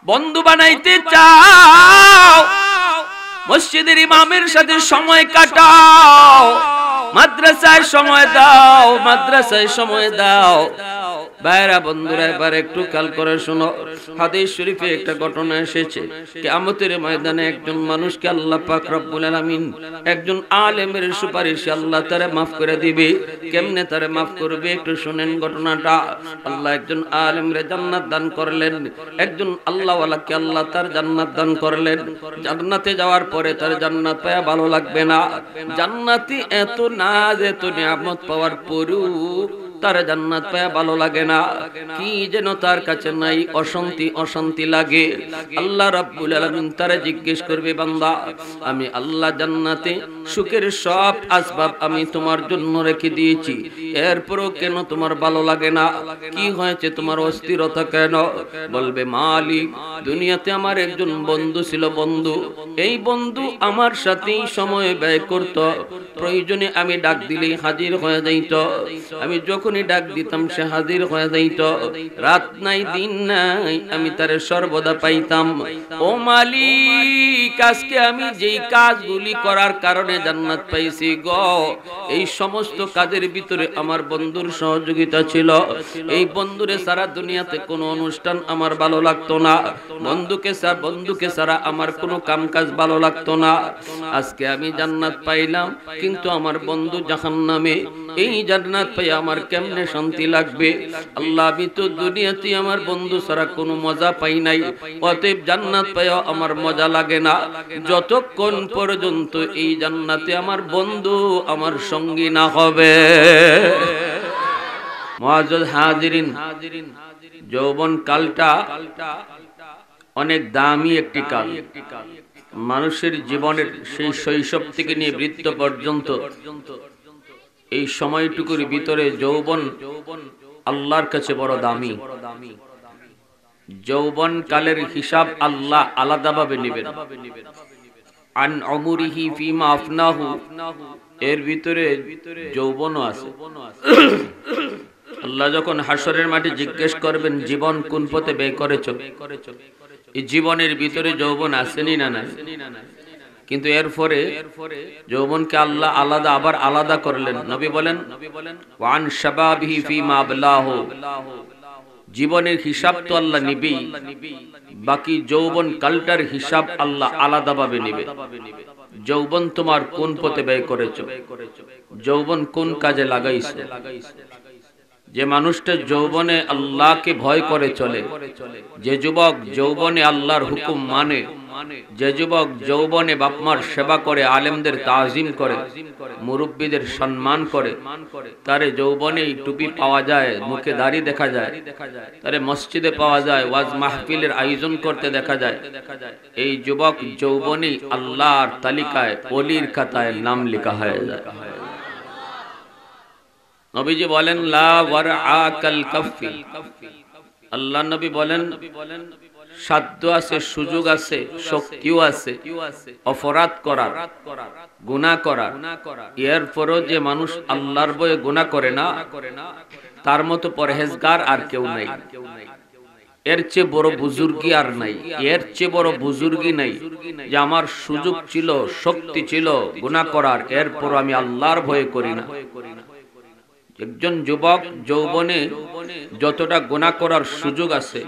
বন্ধু বানাইতে চাও, মসজিদের ইমামের সাথে সময় কাটাও, মাদ্রাসায় সময় দাও, মাদ্রাসায় সময় দাও। ভাইরা বন্ধুরা এবার একটু খেয়াল করে শোনো, হাদিস শরীফে একটা ঘটনা এসেছে, কিয়ামতের ময়দানে একজন মানুষকে আল্লাহ পাক রব্বুল আলামিন একজন আলেমের সুপারিশে আল্লাহ তারে মাফ করে দিবে। কেমনে তারে মাফ করবে একটু শুনেন ঘটনাটা। আল্লাহ একজন আলেমরে জান্নাত দান করলেন, একজন আল্লাহওয়ালাকে আল্লাহ তার জান্নাত দান করলেন। জান্নাতে যাওয়ার পরে তার জান্নাত পায়া ভালো লাগবে না, জান্নাতি এত নাজ এত নিয়ামত পাওয়ার পরেও তার জান্নাত পায়া ভালো লাগে না, কি যেন তার কাছে নাই, অশান্তি অশান্তি লাগে। আল্লাহ রাব্বুল আলামিন তারে জিজ্ঞেস করবে, বান্দা আমি আল্লাহ জান্নাতে সুখের সব আসবাব আমি তোমার জন্য রেখে দিয়েছি, এরপরও কেন তোমার ভালো লাগে না? কি হয়েছে, তোমার অস্থিরতা কেন? বলবে, মালিক দুনিয়াতে আমার একজন বন্ধু ছিল, বন্ধু, এই বন্ধু আমার সাথেই সময় ব্যয় করত, প্রয়োজনে আমি ডাক দিলেই হাজির হয়ে যাইত, আমি যখনই ডাক দিতাম সে হাজির হয়ে যাইত, রাত নাই দিন নাই আমি তারে সর্বদা পাইতাম। ও মালিক আজকে আমি যেই কাজগুলি করার কারণে জান্নাত পাইছি গো, এই সমস্ত কাজের ভিতরে আমার বন্ধুর সহযোগিতা ছিল। এই বন্ধুরে সারা দুনিয়াতে কোনো অনুষ্ঠান আমার ভালো লাগতো না, বন্ধুকে সারা আমার কোনো কাম কাজ ভালো লাগতো না। আজকে আমি জান্নাত পাইলাম কিন্তু আমার বন্ধু জাহান্নামে, এই জান্নাত পাই আমার কেমনে শান্তি লাগবে? আল্লাহ আমি তো দুনিয়াতে আমার বন্ধু ছাড়া কোনো মজা পাই নাই, অতএব জান্নাত পাইও আমার মজা লাগে না যতক্ষণ পর্যন্ত এই জান্নাতে আমার বন্ধু আমার সঙ্গী না হবে। মুআজ্জাজ হাজিরিন, যৌবন কালটা অনেক দামি একটি কাল। মানুষের জীবনের সেই শৈশব থেকে নিয়ে বৃদ্ধ পর্যন্ত এই সময়টুকুর ভিতরে যৌবন আল্লাহর কাছে বড় দামি। যৌবন কালের হিসাব আল্লাহ আলাদাভাবে নেবেন। আন উমরিহি ফিমা আফনাহু, এর ভিতরে যৌবনও আছে। আল্লাহ যখন হাসরের মাঠে জিজ্ঞেস করবেন জীবন কোন পথে ব্যয় করেছো, এই জীবনের ভিতরে যৌবন আসেনি না না? কিন্তু এরপরে যৌবনকে আল্লাহ আলাদা আবার আলাদা করলেন। নবী বলেন, ওয়ান শাবাবিহি ফিমা আবলাহু, জীবনের হিসাব তো আল্লাহ নিবেই, বাকি যৌবন কালটার হিসাব আল্লাহ আলাদাভাবে নেবে। যৌবন তোমার কোন পথে ব্যয় করেছো, যৌবন কোন কাজে লাগাইছো। যে মানুষটা যৌবনে আল্লাহকে ভয় করে চলে, যে যুবক যৌবনে আল্লাহর হুকুম মানে, যে যুবক যৌবনে বাপমার সেবা করে, আলেমদের তাজিম করে, মুরব্বীদের সম্মান করে, তারে যৌবনেই টুপি পাওয়া যায়, মুখে দাড়ি দেখা যায়, তারে মসজিদে পাওয়া যায়, ওয়াজ মাহফিলের আয়োজন করতে দেখা যায়। এই যুবক যৌবনেই আল্লাহর তালিকায় ওলির খাতায় নাম লেখা হয়ে যায়। নবীজি বলেন, লা ওয়ারআকাল কাফি, আল্লাহ নবী বলেন সাধ্য আছে, সুযোগ আছে, শক্তিও আছে অপরাধ করার, গুনাহ করার, এরপরও যে মানুষ আল্লাহর ভয়ে গুনাহ করে না, তার মতো পরহেজগার আর কেউ নাই। এর চেয়ে বড় বুজুর্গি আর নাই, এর চেয়ে বড় বুজুর্গি নাই যে আমার সুযোগ ছিল, শক্তি ছিল গুনাহ করার, এরপর আমি আল্লাহর ভয়ে করি না। একজন যুবক যৌবনে যতটা গুনাহ করার সুযোগ আছে,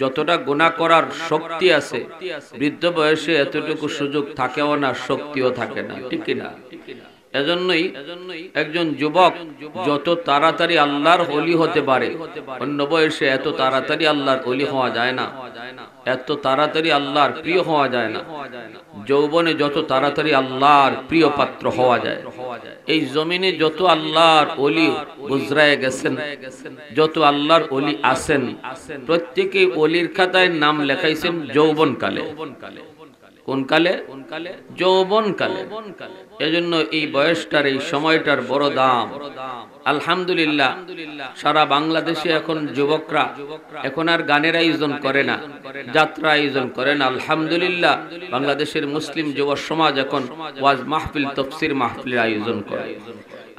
যতটা গুনাহ করার শক্তি আছে, বৃদ্ধ বয়সে এতটুকু সুযোগ থাকেও না, শক্তিও থাকে না, ঠিক না? এজন্যই একজন যুবক যত তাড়াতাড়ি আল্লাহর ওলি হতে পারে, অন্য বয়সে এত তাড়াতাড়ি আল্লাহর ওলি হওয়া যায় না, এত তাড়াতাড়ি আল্লাহর প্রিয় হওয়া যায় না। যৌবনে যত তাড়াতাড়ি আল্লাহর প্রিয় পাত্র হওয়া যায়। এই জমিনে যত আল্লাহর ওলি গুজরায় গেছেন, যত আল্লাহর ওলি আছেন, প্রত্যেকেই ওলির খাতায় নাম লেখাইছেন যৌবন কালে। কোন কালে? যৌবন কালে। এজন্য এই বয়সটার, এই সময়টার বড় দাম। আলহামদুলিল্লাহ, সারা বাংলাদেশে এখন যুবকরা এখন আর গানের আয়োজন করে না, যাত্রা আয়োজন করে না। আলহামদুলিল্লাহ, বাংলাদেশের মুসলিম যুব সমাজ এখন ওয়াজ মাহফিল, তাফসীর মাহফিলের আয়োজন করে।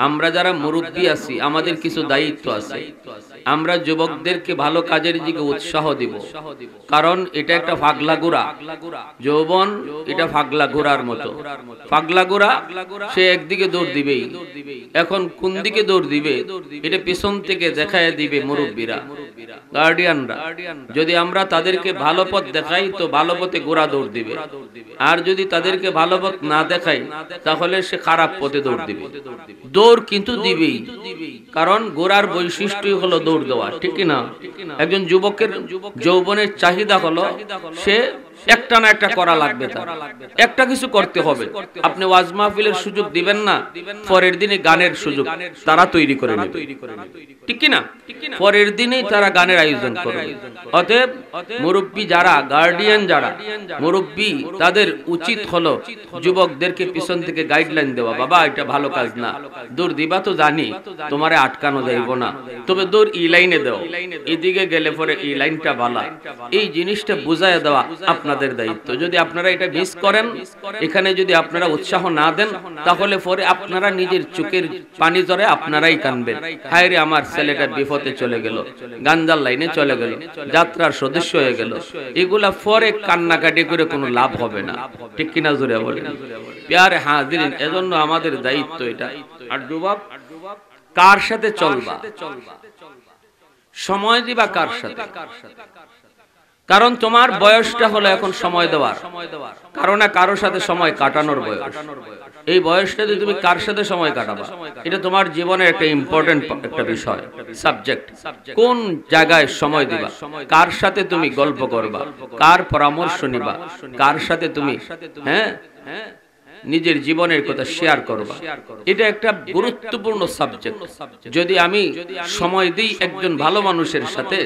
আমরা যারা মুরব্বী আছি আমাদের কিছু দায়িত্ব আছে। আমরা যুবকদেরকে ভালো কাজের দিকে উৎসাহ দিব, কারণ এটা একটা ফাগলা ঘোড়া। যৌবন এটা ফাগলা ঘোড়ার মতো। ফাগলা ঘোড়া সে একদিকে দৌড় দিবেই। এখন কোন দিকে দৌড় দিবে এটা পিছন থেকে দেখায় দিবে মুরব্বীরা, গার্ডিয়ানরা। যদি আমরা তাদেরকে ভালো পথ দেখাই তো ভালো পথে ঘোড়া দৌড় দিবে, আর যদি তাদেরকে ভালো পথ না দেখাই তাহলে সে খারাপ পথে দৌড় দিবে। দৌড় কিন্তু দিবেই, কারণ ঘোড়ার বৈশিষ্ট্যই হলো দৌড় দেওয়া, ঠিক না? একজন যুবকের যৌবনের চাহিদা হলো সে একটা না একটা করা লাগবে, তার একটা কিছু করতে হবে। আপনি ওয়াজ মাহফিলের সুযোগ দিবেন না, পরের দিনে গানের সুযোগ তারা তৈরি করে নেবে, ঠিক কি না? পরের দিনেই তারা গানের আয়োজন করবে। অতএব মুরব্বী যারা, গার্ডিয়ান যারা মুরব্বী, তাদের উচিত হলো যুবকদেরকে পিছন থেকে গাইডলাইন দেওয়া। বাবা এটা ভালো কাজ না, দৌড় দিবা তো জানি, তোমারে আটকানো যাইব না, তবে দৌড় ই লাইনে দাও, এদিকে গেলে পরে এই লাইনটা ভালা, এই জিনিসটা বুঝায় দেওয়া আপনাদের দায়িত্ব। যদি আপনারা এটা মিস করেন, এখানে যদি আপনারা উৎসাহ না দেন, তাহলে পরে আপনারা নিজের চোখের পানি জরে আপনারাই কানবেন, হায় রে আমার ছেলেটা বিপথে চলে গেল, গাঞ্জার লাইনে চলে গেল, যাত্রার সদস্য হয়ে গেল। এগুলা পরে কান্নাকাটি করে কোনো লাভ হবে না, ঠিক কিনা জোরে বলেন? প্যারে হাজিরিন, এজন্য আমাদের দায়িত্ব এটা। আর যুবক কার সাথে চলবা, সময় দিবা কার সাথে? কারণ তোমার বয়সটা হলো এখন সময় দেওয়ার, কারো না কারোর সাথে সময় কাটানোর বয়স। এই বয়সটাতে তুমি কার সাথে সময় কাটাবা, এটা তোমার জীবনের একটা ইম্পর্টেন্ট একটা বিষয়, সাবজেক্ট। কোন জায়গায় সময় দিবা, কার সাথে তুমি গল্প করবা, কার পরামর্শ নিবা, কার সাথে তুমি নিজের জীবনের কথা শেয়ার করবা, এটা একটা গুরুত্বপূর্ণ সাবজেক্ট। যদি আমি সময় দিই একজন ভালো মানুষের সাথে,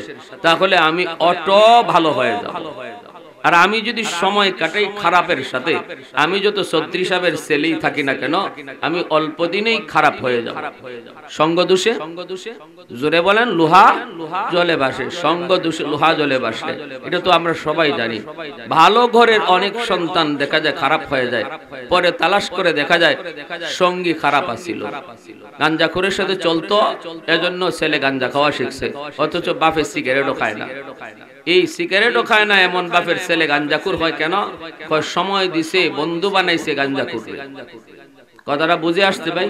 তাহলে আমি অটো ভালো হয়ে যাব। আর আমি যদি সময় কাটাই খারাপের সাথে, আমি যত ৩৬ সাহেবের ছেলেই থাকি না কেন, আমি অল্প দিনেই খারাপ হয়ে যাব। সঙ্গ দোষে, জোরে বলেন, লোহা জলে ভাসে। সঙ্গ দোষে লোহা জলে ভাসে, এটা তো আমরা সবাই জানি। ভালো ঘরের অনেক সন্তান দেখা যায় খারাপ হয়ে যায়, পরে তালাশ করে দেখা যায় সঙ্গী খারাপ আছিল, গাঞ্জাখোরের সাথে চলতো, এজন্য ছেলে গাঞ্জা খাওয়া শিখছে, অথচ বাপে সিগারেটও খায় না। এই সিগারেটও খায় না এমন বাপের ছেলে গাঞ্জাখোর হয় কেন? সময় দিছে, বন্ধু বানাইছে গাঞ্জাখোর। কথাটা বুঝে আসছে ভাই?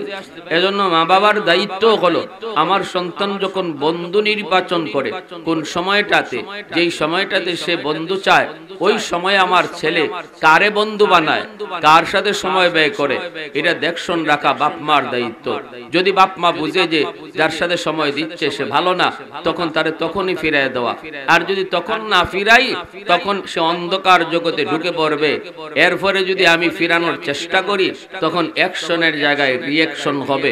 এজন্য মা বাবার দায়িত্ব হলো আমার সন্তান যখন বন্ধু নির্বাচন করে, কোন সময়টাতে, যেই সময়টাতে সে বন্ধু চায়, ওই সময় আমার ছেলে কারে বন্ধু বানায়, কার সাথে সময় ব্যয় করে, এটা দেখশন রাখা বাপ মার দায়িত্ব। যদি বাপ মা বুঝে যে যার সাথে সময় দিচ্ছে সে ভালো না, তখন তারে তখনই ফিরাই দেওয়া। আর যদি তখন না ফিরাই, তখন সে অন্ধকার জগতে ঢুকে পড়বে। এরপরে যদি আমি ফিরানোর চেষ্টা করি, তখন অ্যাকশনের জায়গায় রিঅ্যাকশন হবে।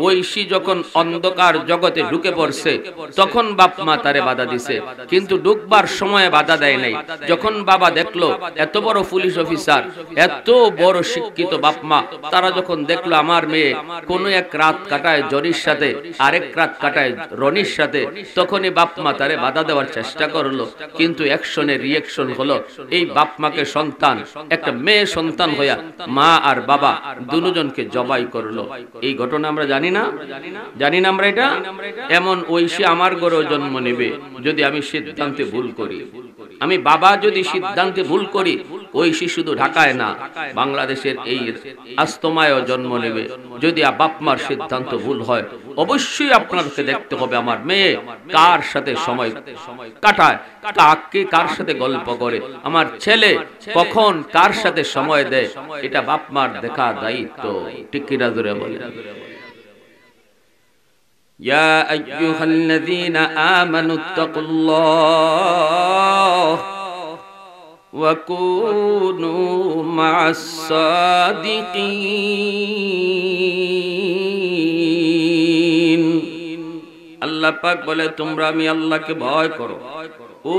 ঐশী যখন অন্ধকার জগতে ঢুকে পড়ছে, তখন বাপ মা তারে বাধা দিছে, কিন্তু ঢুকবার সময়ে বাধা দেয় নাই। যখন বাবা দেখলো এত বড় পুলিশ অফিসার, এত বড় শিক্ষিত বাপ মা, তারা যখন দেখলো আমার মেয়ে কোনো এক রাত কাটায় জনির সাথে, আরেক রাত কাটায় রনির সাথে, তখনই বাপ মা তারে বাধা দেওয়ার চেষ্টা করলো। কিন্তু অ্যাকশনের রিঅ্যাকশন হলো এই বাপ মাকে সন্তান, একটা মেয়ে সন্তান হইয়া মা আর বাবা দুজনকে জবাই করলো। এই ঘটনা আমরা জানি না? জানি না আমরা এটা? এমন ঐশী আমার ঘরেও জন্ম নেবে যদি আমি সিদ্ধান্তে ভুল করি। আমি বাবা যদি সিদ্ধান্তে ভুল করি, ঐশী শুধু ঢাকায় না, বাংলাদেশের এই আস্তমায়ও জন্ম নেবে যদি বাপ মার সিদ্ধান্ত ভুল হয়। অবশ্যই আপনাকে দেখতে হবে আমার মেয়ে কার সাথে সময় কাটায়, কাকে কার সাথে গল্প করে, আমার ছেলে কখন কার সাথে সময় দেয়, এটা বাপ মার দেখা দায়িত্ব, ঠিক কিনা জোরে বলে? ইয়া আইয়ুহাল্লাযীনা আমানুত্তাকুল্লাহ ওয়া কুনু মা'আস সাদিকিন। আল্লাহ পাক বলে তোমরা আমি আল্লাহকে ভয় করো। ও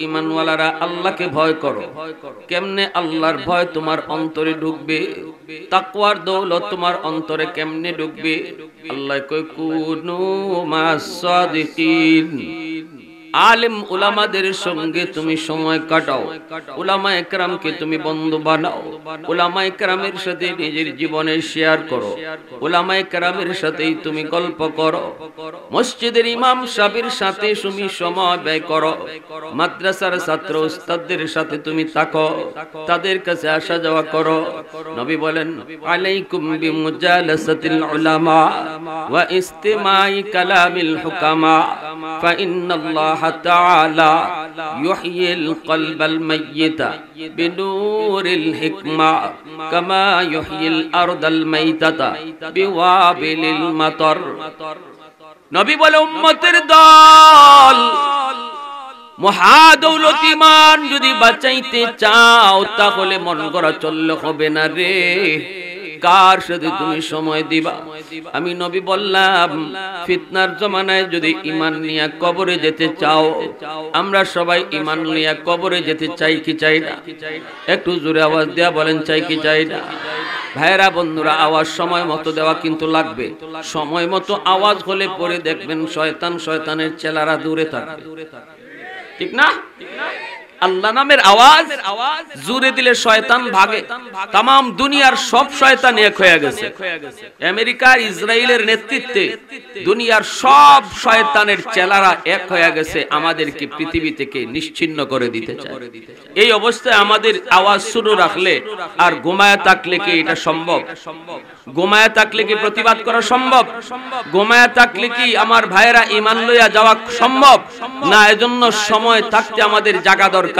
ঈমানওয়ালারা আল্লাহকে ভয় করো। কেমনে আল্লাহর ভয় তোমার অন্তরে ঢুকবে? তাকওয়ার দৌলত তোমার অন্তরে কেমনে ঢুকবে? আল্লাহ কয় কুনু মা'আস সাদিকিন, আলেম উলামাদের সঙ্গে তুমি সময় কাটাও, উলামায়ে কেরামকে তুমি বন্ধু বানাও, উলামায়ে কেরামের সাথে নিজের জীবনে শেয়ার করো, উলামায়ে কেরামের সাথেই তুমি গল্প করো, মসজিদের ইমাম সাহেবের সাথে তুমি সময় ব্যয় করো, মাদ্রাসার ছাত্র উস্তাদদের সাথে তুমি থাকো, তাদের কাছে আসা যাওয়া করো। নবী বলেন আলাইকুম বিমুজালাসাতিল উলামা ওয়া ইস্তিমাই কালামিল হুকামা ফা ইন্নাল্লাহা তাআলা ইউহয়িল কলবাল মাইয়িতা বিনূরিল হিকমা কামা ইউহয়িল আরদাল মাইতাতা বিওয়াবিলিল মাতর। নবী বলে উম্মতের দল মহাদৌলতিমান যদি বাঁচাইতে চাও তাহলে মন গড়া চললে হবে না রে, কার সাথে তুমি সময় দিবা। আমি নবী বললাম ফিতনার জমানায় যদি ঈমান নিয়ে কবরে যেতে চাও, আমরা সবাই ঈমান নিয়ে কবরে যেতে চাই কি চাই না? একটু জোরে আওয়াজ দেয়া বলেন চাই কি চাই না? ভাইরা বন্ধুরা, আওয়াজ সময় মতো দেওয়া কিন্তু লাগবে। সময় মতো আওয়াজ হলে পরে দেখবেন শয়তানের চেলারা দূরে থাকবে, ঠিক না? আল্লাহ নামের আওয়াজ জোরে দিলে শয়তান ভাগে। তাম দুনিয়ার সব শয়তান এক হয়ে গেছে। আমেরিকা ইসরায়েলের নেতৃত্বে দুনিয়ার সব শয়তানের চেলারা এক হয়ে গেছে, আমাদেরকে পৃথিবী থেকে নিশ্চিহ্ন করে দিতে চায়। এই অবস্থায় আমাদের আওয়াজ শুরু রাখলে আর ঘুমায় থাকলে কি এটা সম্ভব? ঘুমায় থাকলে কি প্রতিবাদ করা সম্ভব? ঘুমায় থাকলে কি আমার ভাইয়েরা ঈমান লইয়া যাওয়া সম্ভব না? এজন্য সময় থাকতে আমাদের জাগা দরকার,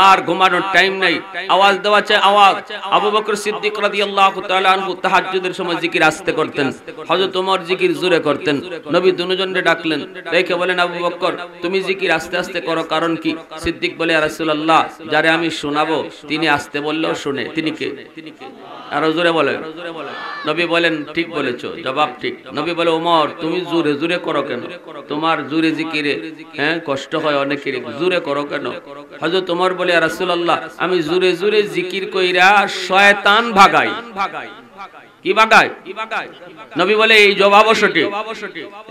আর ঘুমানোর টাইম নাই। আওয়াজ দেওয়া চাই আওয়াজ। আবু বকর সিদ্দিক রাদিয়াল্লাহু তাআলা আনহু তাহাজ্জুদের সময় জিকির আস্তে করতেন, হযরত ওমর জিকির জোরে করতেন। নবী দুজনকে ডাকলেন, দেখে বলেন আবু বকর তুমি জিকির আস্তে আস্তে করো, কারণ কি? সিদ্দিক বলে ইয়া রাসূলুল্লাহ, যারে আমি শোনাবো তিনি আস্তে বললেও শুনে, তিনি কে? আরো জোরে বলেন। নবী বলেন ঠিক বলেছো, জবাব ঠিক। নবী বলে ওমর তুমি জোরে জোরে করো কেন? তোমার জোরে জিকিরে কষ্ট হয় অনেকের, জোরে করো কেন? হযরত ওমর বলে ইয়া রাসূলুল্লাহ, আমি জোরে জোরে জিকির কইরা শয়তান ভাগাই। কি ভাগাই? নবী বলে এই জবাবও সঠিক।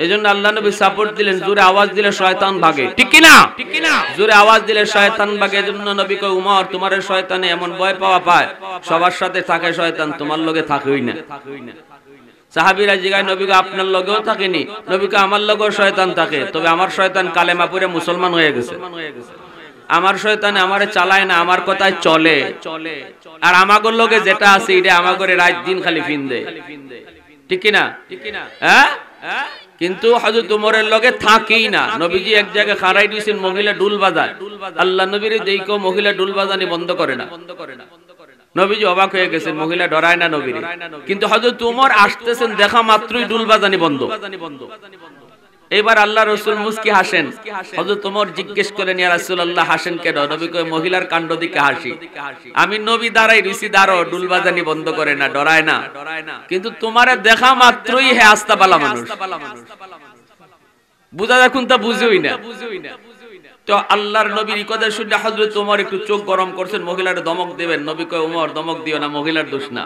এজন্য আল্লাহ নবী সাপোর্ট দিলেন, জোরে আওয়াজ দিলে শয়তান ভাগে, ঠিক কি না? জোরে আওয়াজ দিলে শয়তান ভাগে। এজন্য নবী কয় উমর তোমার শয়তানে এমন ভয় পাওয়া পায়, সবার সাথে থাকে শয়তান, তোমার লগে থাকেই না। সাহাবীরা জিজ্ঞাসা নবীকে আপনার লগেও থাকেনি? নবীকে আমার লগেও শয়তান থাকে, তবে আমার শয়তান কালেমা পড়ে মুসলমান হয়ে গেছে। আমার শয়তান আমারে চালায় না, আমার কথায় চলে। আর আমাগর লগে যেটা আছে এটা আমাগরে রাত দিন খালি ফিন দেয়, ঠিক কি না? হ্যাঁ, কিন্তু হযরত ওমরের লগে থাকেই না। নবীজি এক জায়গায় খাড়াই দিয়েছেন, মহিলা ডুল বাজায়। আল্লাহ নবীরে দেখো মহিলা ডুল বাজানি বন্ধ করে না। নবীজি অবাক হয়ে গেছেন, মহিলা ডরায় না নবীরে, কিন্তু হযরত ওমর আসতেছেন দেখা মাত্রই ডুল বাজানি বন্ধ। এবার আল্লাহ রাসূল মুস্কি হাসেন। হযরত ওমর জিজ্ঞেস করেন ইয়া রাসূলুল্লাহ হাসেন কেন? নবী কয় মহিলার কাণ্ড দিকে হাসি। আমি নবী দাঁড়াই রিসি দাঁড়ো, ডুল বাজানি বন্ধ করে না, ডরায় না, কিন্তু তোমারে দেখা মাত্রই হে আস্তাবালা মানুষ। বুঝা দেখুন তা বুঝেই না। তো আল্লাহর নবীর কথা শুনে হযরত ওমর একটু চোখ গরম করছেন, মহিলার দমক দেবেন। নবী কয় ওমর দমক দিও না, মহিলার দোষ না।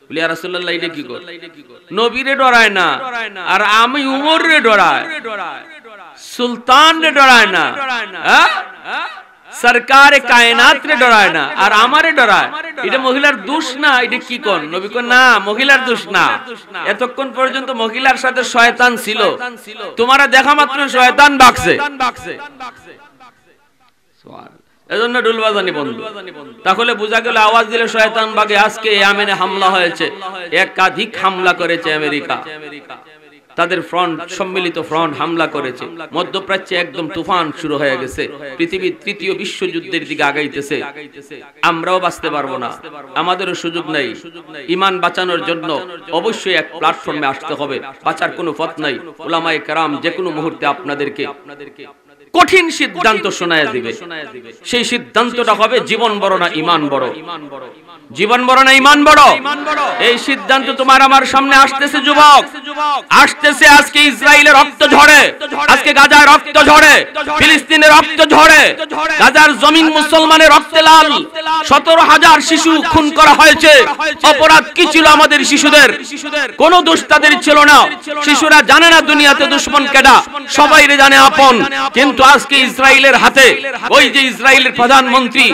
বলি ইয়া রাসূলুল্লাহ এটা কি কর? নবীরে ডরায় না, আর আমি উমরে ডরায়, সুলতান রে ডরায় না, সরকারে কায়নাত রে ডরায় না, আর আমারে ডরায়। এটা মহিলার দোষ না, এটা কি কোন? নবী কয় না, মহিলার দোষ না। এতক্ষণ পর্যন্ত মহিলার সাথে শয়তান ছিল, তোমারা দেখা মাত্র শয়তান ডাকছে। এজন্য ডুলবাজানি বন্ধ। তাহলে বোঝা গেল আওয়াজ দিলে শয়তান ভাগে। আজকে ইয়েমেনে হামলা হয়েছে, একাধিক হামলা করেছে আমেরিকা, তাদের ফ্রন্ট, সম্মিলিত ফ্রন্ট হামলা করেছে। মধ্যপ্রাচ্যে একদম তুফান শুরু হয়ে গেছে, পৃথিবীর তৃতীয় বিশ্বযুদ্ধের দিকে আগাইতেছে। আমরাও বাঁচতে পারবো না, আমাদেরও সুযোগ নাই। ঈমান বাঁচানোর জন্য অবশ্যই এক প্ল্যাটফর্মে আসতে হবে, বাঁচার কোনো পথ নাই। উলামায়ে কেরাম যে কোনো মুহূর্তে আপনাদেরকে কঠিন সিদ্ধান্ত শোনায় দিবে। সেই সিদ্ধান্তটা হবে জীবন বড় না ঈমান বড়, জীবন বড় না ঈমান বড়। এই সিদ্ধান্ত তোমার আমার সামনে আসতেছে যুবক, আসতেছে। আজকে ইসরায়েলের রক্ত ঝরে, আজকে গাজার রক্ত ঝরে, ফিলিস্তিনের রক্ত ঝরে, গাজার জমিন মুসলমানের রক্তে লাল। 17,000 শিশু খুন করা হয়েছে। অপরাধ কি ছিল আমাদের শিশুদের? কোনো দোষ তাদের ছিল না। শিশুরা জানে না দুনিয়াতে দুশমন কেডা, সবাই জানে আপন। কিন্তু আজকে ইসরায়েলের হাতে ওই যে ইসরায়েলের প্রধানমন্ত্রী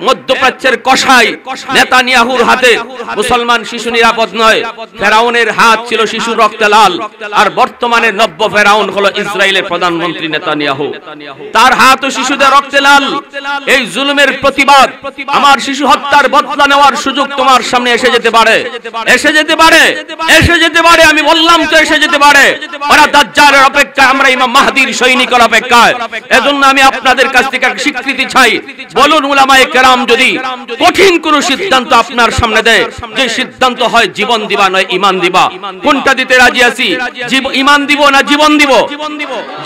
মধ্যপ্রাচ্যের কসাই নেতানিয়াহুর হাতে মুসলমান শিশু নিরাপদ নয়। ফেরাউনের হাত ছিল শিশু রক্তে লাল, আর বর্তমানে নব্য ফেরাউন হলো ইসরায়েলের প্রধানমন্ত্রী নেতানিয়াহু, তার হাতও শিশুদের রক্তে লাল। এই জুলুমের প্রতিবাদ, আমার শিশু হত্যার বদলা নেওয়ার সুযোগ তোমার সামনে এসে যেতে পারে, এসে যেতে পারে, এসে যেতে পারে। আমি বললাম তো এসে যেতে পারে। ওরা দাজ্জালের অপেক্ষায়, আমরা ইমাম মাহদীর সৈনিকের অপেক্ষায়। এজন্য আমি আপনাদের কাছ থেকে এক স্বীকৃতি চাই। বলুন উলামায়ে কেরাম যদি কঠিন কোন সিদ্ধান্ত আপনার সামনে দেয়, যে সিদ্ধান্ত হয় জীবন দিবা নয় ঈমান দিবা, কোনটা দিতে রাজি আছি? ঈমান দিব না জীবন দিব?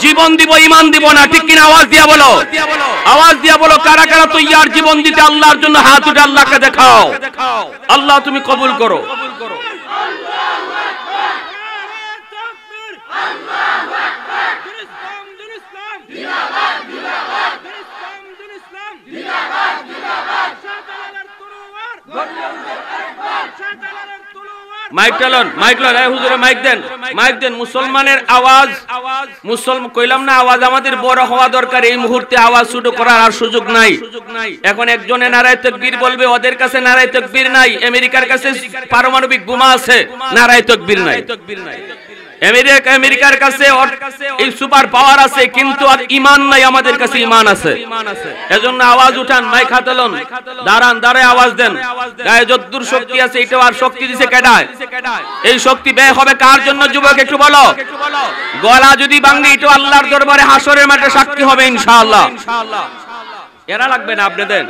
জীবন দিব, ঈমান দিব না। ঠিক কিনা? আওয়াজ দিয়া বলো, আওয়াজ দিয়া বলো। কারা কারা তৈয়ার জীবন দিতে আল্লাহর জন্য? হাত উঠে আল্লাহকে দেখাও। আল্লাহ তুমি কবুল করো। মাইক চালন, মাইক লন, এই হুজুরে মাইক দেন, মাইক দেন। মুসলমানের আওয়াজ, মুসলমান কইলাম না, আওয়াজ আমাদের বড় হওয়া দরকার। এই মুহূর্তে আওয়াজ ছোট করার আর সুযোগ নাই। এখন একজনে নারায়ে তাকবীর বলবে, ওদের কাছে নারায়ে তাকবীর নাই। আমেরিকার কাছে পারমাণবিক বোমা আছে, নারায়ে তাকবীর নাই। আমেরিকার কাছে এই সুপার পাওয়ার আছে, কিন্তু আর ঈমান নাই। আমাদের কাছে ঈমান আছে। এজন্য আওয়াজ উঠান, মাইক হাতে লন, দাঁড়ান, দাঁড়ায় আওয়াজ দেন। গায়ে যদ্দুর শক্তি আছে, এটা আর শক্তি দিছে কেডায়? এই শক্তি ব্যয় হবে কার জন্য? যুবক একটু বলো। গলা যদি ভাঙে, এটা আল্লাহর দরবারে হাসরের মাঠে সাক্ষী হবে ইনশাআল্লাহ। এরা লাগবে না আপনাদের।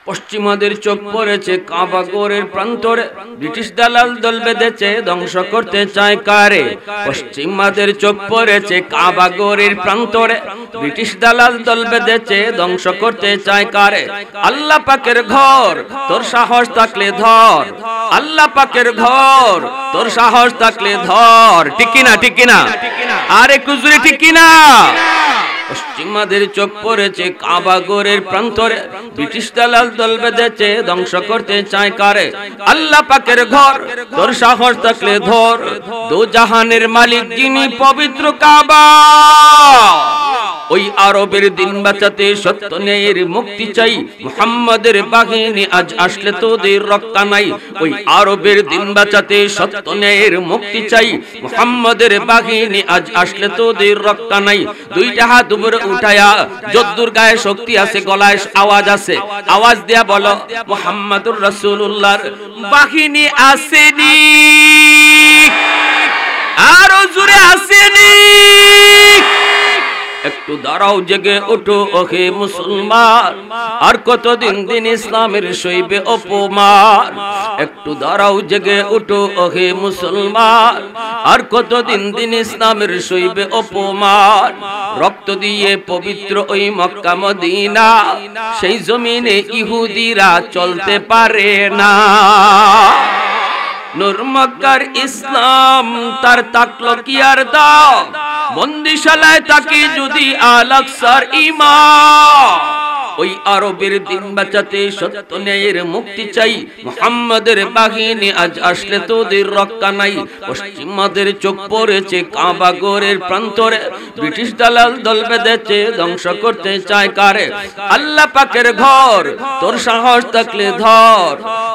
পশ্চিমাদের চোখ পড়েছে কাবা ঘরের প্রান্তরে, ব্রিটিশ দালাল দল বেঁধেছে ধ্বংস করতে চায় কারে। পশ্চিমাদের চোখ পড়েছে কাবা ঘরের প্রান্তরে, ব্রিটিশ দালাল দল বেঁধেছে ধ্বংস করতে চায় কারে। আল্লাহ পাকের ঘর, তোর সাহস থাকলে ধর। আল্লাহ পাকের ঘর, তোর সাহস থাকলে ধর। ঠিক কিনা? ঠিক কিনা? আর একটু জোরে ঠিক কিনা? পশ্চিমাদের চোখ পড়েছে কাবা ঘরের প্রান্তরে, ব্রিটিশ দালাল দল বেঁধেছে ধ্বংস করতে চায় কারে। আল্লাহ পাকের ঘর, তোর সাহস থাকলে ধর। দো জাহানের মালিক যিনি, পবিত্র কাবা। ওই আরবের দিন বাঁচাতে সত্য ন্যায়ের মুক্তি চাই। মুহাম্মাদের বাহিনী আজ আসলে তোদের রক্ষা নাই। ওই আরবের দিন বাঁচাতে সত্য ন্যায়ের মুক্তি চাই। মুহাম্মাদের বাহিনী আজ আসলে তোদের রক্ষা নাই। দুইটা হাত উপরে উঠায়া, যদ্দুর গায়ে শক্তি আছে, গলায় আওয়াজ আছে, আওয়াজ দেয়া বলো, মুহাম্মাদুর রাসূলুল্লাহর বাহিনী আসেনি। আরো জোরে আসেনি। একটু দাঁড়াও, জেগে ওঠো ওহে মুসলমান, আর কতদিন দিন ইসলামের সইবে অপমান। একটু দাঁড়াও, জেগে ওঠো ওহে মুসলমান, আর কতদিন দিন ইসলামের সইবে অপমান। রক্ত দিয়ে পবিত্র ওই মক্কা মদিনা, সেই জমিনে ইহুদিরা চলতে পারে না। নূর মক্কার ইসলাম তার তাকলো কি আর দাও, বন্দিশালায় তাকে যদি আল আকসার ঈমান। ওই আরবের দিন বাঁচাতে সত্য ন্যায়ের মুক্তি চাই। মুহাম্মাদের বাহিনী আজ আসলে তোদের রক্ষা নাই। পশ্চিমাদের চোখ পড়েছে কাবা ঘরের প্রান্তরে, ব্রিটিশ দালাল দল বেঁধেছে ধ্বংস করতে চায় কারে। আল্লাহ পাকের ঘর, তোর সাহস থাকলে ধর।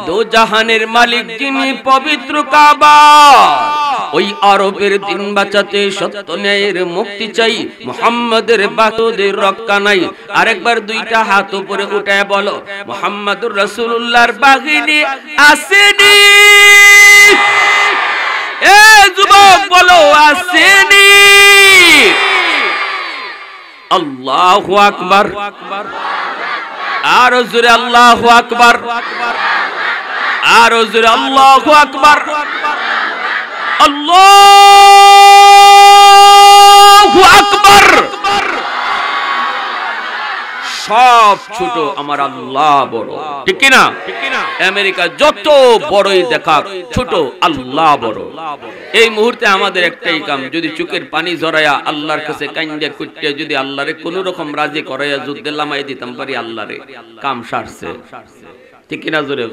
দো জাহানের মালিক যিনি, পবিত্র কাবা। ওই আরবের দিন বাঁচাতে সত্য ন্যায়ের মুক্তি চাই। মুহাম্মাদের বাহিনীর রক্ষা নাই। আরেকবার দুইটা হাত উপরে উঠায় বলো, মুহাম্মাদুর রাসূলুল্লাহর বাহিনী আসেনি। এ যুবক বলো, আসেনি। আল্লাহু আকবার। আর জোরে আল্লাহু আকবার। আর জোরে আল্লাহু আকবার। আল্লাহু আকবার। সব ছোট, আমার আল্লাহ বড়। ঠিক কি না? আমেরিকা যত বড়ই দেখাক, ছোট, আল্লাহ বড়। এই মুহূর্তে আমাদের একটাই কাম, যদি চোখের পানি জড়ায়া আল্লাহর কাছে কাইন্ডা কুটতে যদি আল্লাহরে কোন রকম রাজি করাইয়া যুদ্ধে লামাই দিতাম পারি, আল্লাহরে কাম সারছে। ঠিক কিনা? জোরে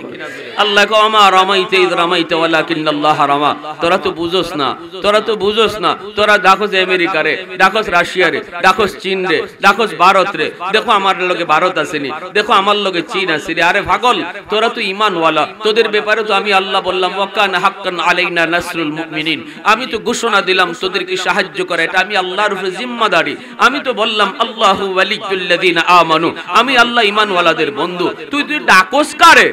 আল্লাহ কো আমা রামাইতে ইদ রামাইতে ওয়ালাকিন্নাল্লাহ রামা। তোরা তো বুঝোস না, তোরা তো বুঝোস না। তোরা দেখোস আমেরিকারে, দেখোস রাশিয়ারে, দেখোস চীন রে, দেখোস ভারত রে। দেখো আমার লগে ভারত আসেনি, দেখো আমার লগে চীন আসেনি। আরে পাগল, তোরা তো ঈমানওয়ালা। তোদের ব্যাপারে তো আমি আল্লাহ বললাম ওয়াকানা হাক্কান আলাইনা নাসরুল মুমিনিন। আমি তো ঘোষণা দিলাম তোদেরকে সাহায্য করা, এটা আমি আল্লাহর উপরে জিম্মাদারি। আমি তো বললাম আল্লাহু ওয়ালিয়ুল্লাযিনা আমানু, আমি আল্লাহ ঈমানওয়ালাদের বন্ধু। তুই ডাকোস কারে?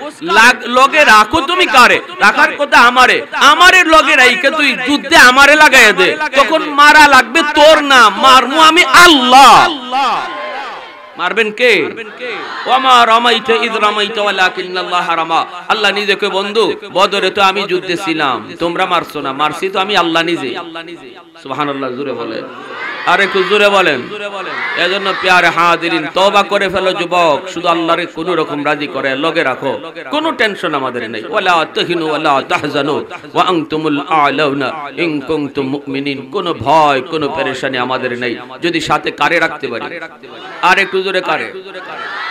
লগে রাখো তুমি কারে? রাখার কথা আমারে, আমারে লগে রাইকে তুই যুদ্ধে আমারে লাগাইয়া দে, তখন মারা লাগবে তোর না, মারমু আমি আল্লাহ। মারবেন কে? ওয়ামা রামাইতা ইদ রামাইতা ওয়ালাকিন্নাল্লাহ রামা। আল্লাহ নিজে কয় বন্ধু বদরে তো আমি যুদ্ধে ছিলাম, তোমরা মারছো না, মারছি তো আমি আল্লাহ নিজে। সুবহানাল্লাহ, জোরে বলেন, আরে একটু জোরে বলেন। এজন্য প্যারে হাজিরিন, তওবা করে ফেলো যুবক, শুধু আল্লাহরে কোন রকম রাজি করে লগে রাখো, কোনো টেনশন আমাদের নেই। ওয়ালা তাহিনু ওয়ালা তাহজানু ওয়া আনতুমুল আ'লাউনা ইন কুনতুম মুমিনিন। কোনো ভয়, কোনো পেরেশানি আমাদের নেই, যদি সাথে কারে রাখতে পারি। আর একটু জোরে কারে?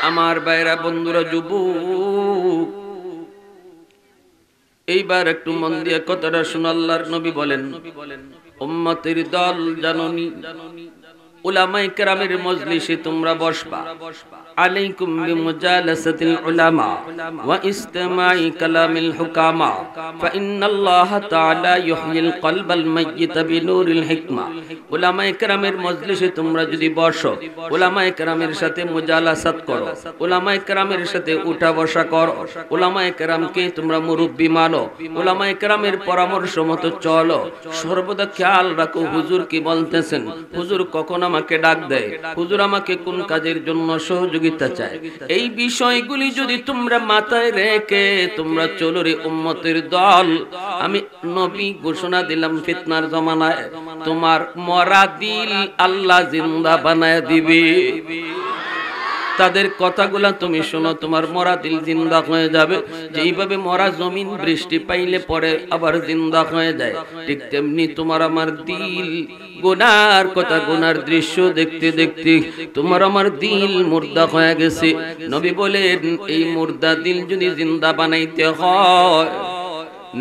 আমার ভাইরা, বন্ধুরা, যুবক, এইবার একটু মন দিয়ে কথাটা শুনো। আল্লাহর নবী বলেন, উম্মতের দল জাননি, উলামায়ে কেরামের মজলিসে তোমরা বসবা। আলাইকুম বিমুজালাসাতিল উলামা ওয়া ইসতিমাই কালামিল হুকামা ফাইন্নাল্লাহা তাআলা ইউহয়িল কলবাল মাইয়িতা বিনূরিল হিকমা। উলামায়ে কেরামের মজলিসে তোমরা যদি বসো, উলামায়ে কেরামের সাথে মুজালাসাত করো, উলামায়ে কেরামের সাথে উঠা বসা করো, উলামায়ে কেরামকে তোমরা মুরব্বি মানো, উলামায়ে কেরামের পরামর্শ মতো চলো। সর্বদা খেয়াল রাখো হুজুর কি বলতেছেন, হুজুর কখন আমাকে ডাক দেয়, হুজুর আমাকে কোন কাজের জন্য সহযোগিতা চায়। এই বিষয়গুলি যদি তোমরা মাথায় রেখে তোমরা চলো রে উম্মতের দল, আমি নবী ঘোষণা দিলাম ফিতনার জমানায় তোমার মরা দিল আল্লাহ জিন্দা বানায় দিবে। তাদের কথাগুলা তুমি শোনো, তোমার মরা দিল জিন্দা হয়ে যাবে। যেইভাবে মরা জমিন বৃষ্টি পাইলে পরে আবার জিন্দা হয়ে যায়, ঠিক তেমনি তোমার আমার দিল গুনার কথা, গুনার দৃশ্য দেখতে দেখতে তোমার আমার দিল মুর্দা হয়ে গেছে। নবী বলেন এই মুর্দা দিল যদি জিন্দা বানাইতে হয়,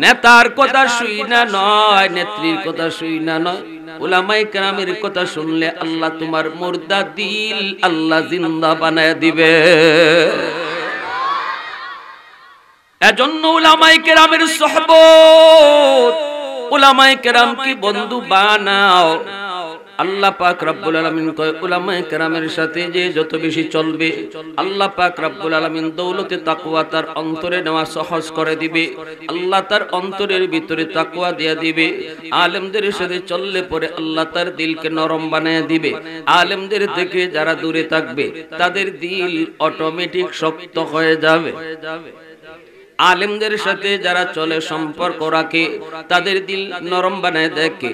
নেতার কথা শুই না নয়, নেত্রীর কথা শুই না নয়, উলামায়ে কেরামের কথা শুনলে আল্লাহ তোমার মুর্দা দিল আল্লাহ জিন্দা বানায় দিবে। এজন্য উলামায়ে কেরামের সুহবত, উলামায়ে কেরাম কি বন্ধু বানাও। আল্লাহ পাক রব্বুল আলামিন কয় উলামায়ে কেরামের সাথে যে যত বেশি চলবে, আল্লাহ পাক রব্বুল আলামিন দৌলতে তাকওয়া তার অন্তরে নেওয়া সহজ করে দিবে। আল্লাহ তার অন্তরের ভিতরে তাকওয়া দিয়ে দিবে। আলেমদের সাথে চললে পরে আল্লাহ তার দিলকে নরম বানায় দিবে। আলেমদের থেকে যারা দূরে থাকবে তাদের দিল অটোমেটিক শক্ত হয়ে যাবে। আলেমদের সাথে যারা চলে, সম্পর্ক রাখে, তাদের দিল নরম বানায় দেখে।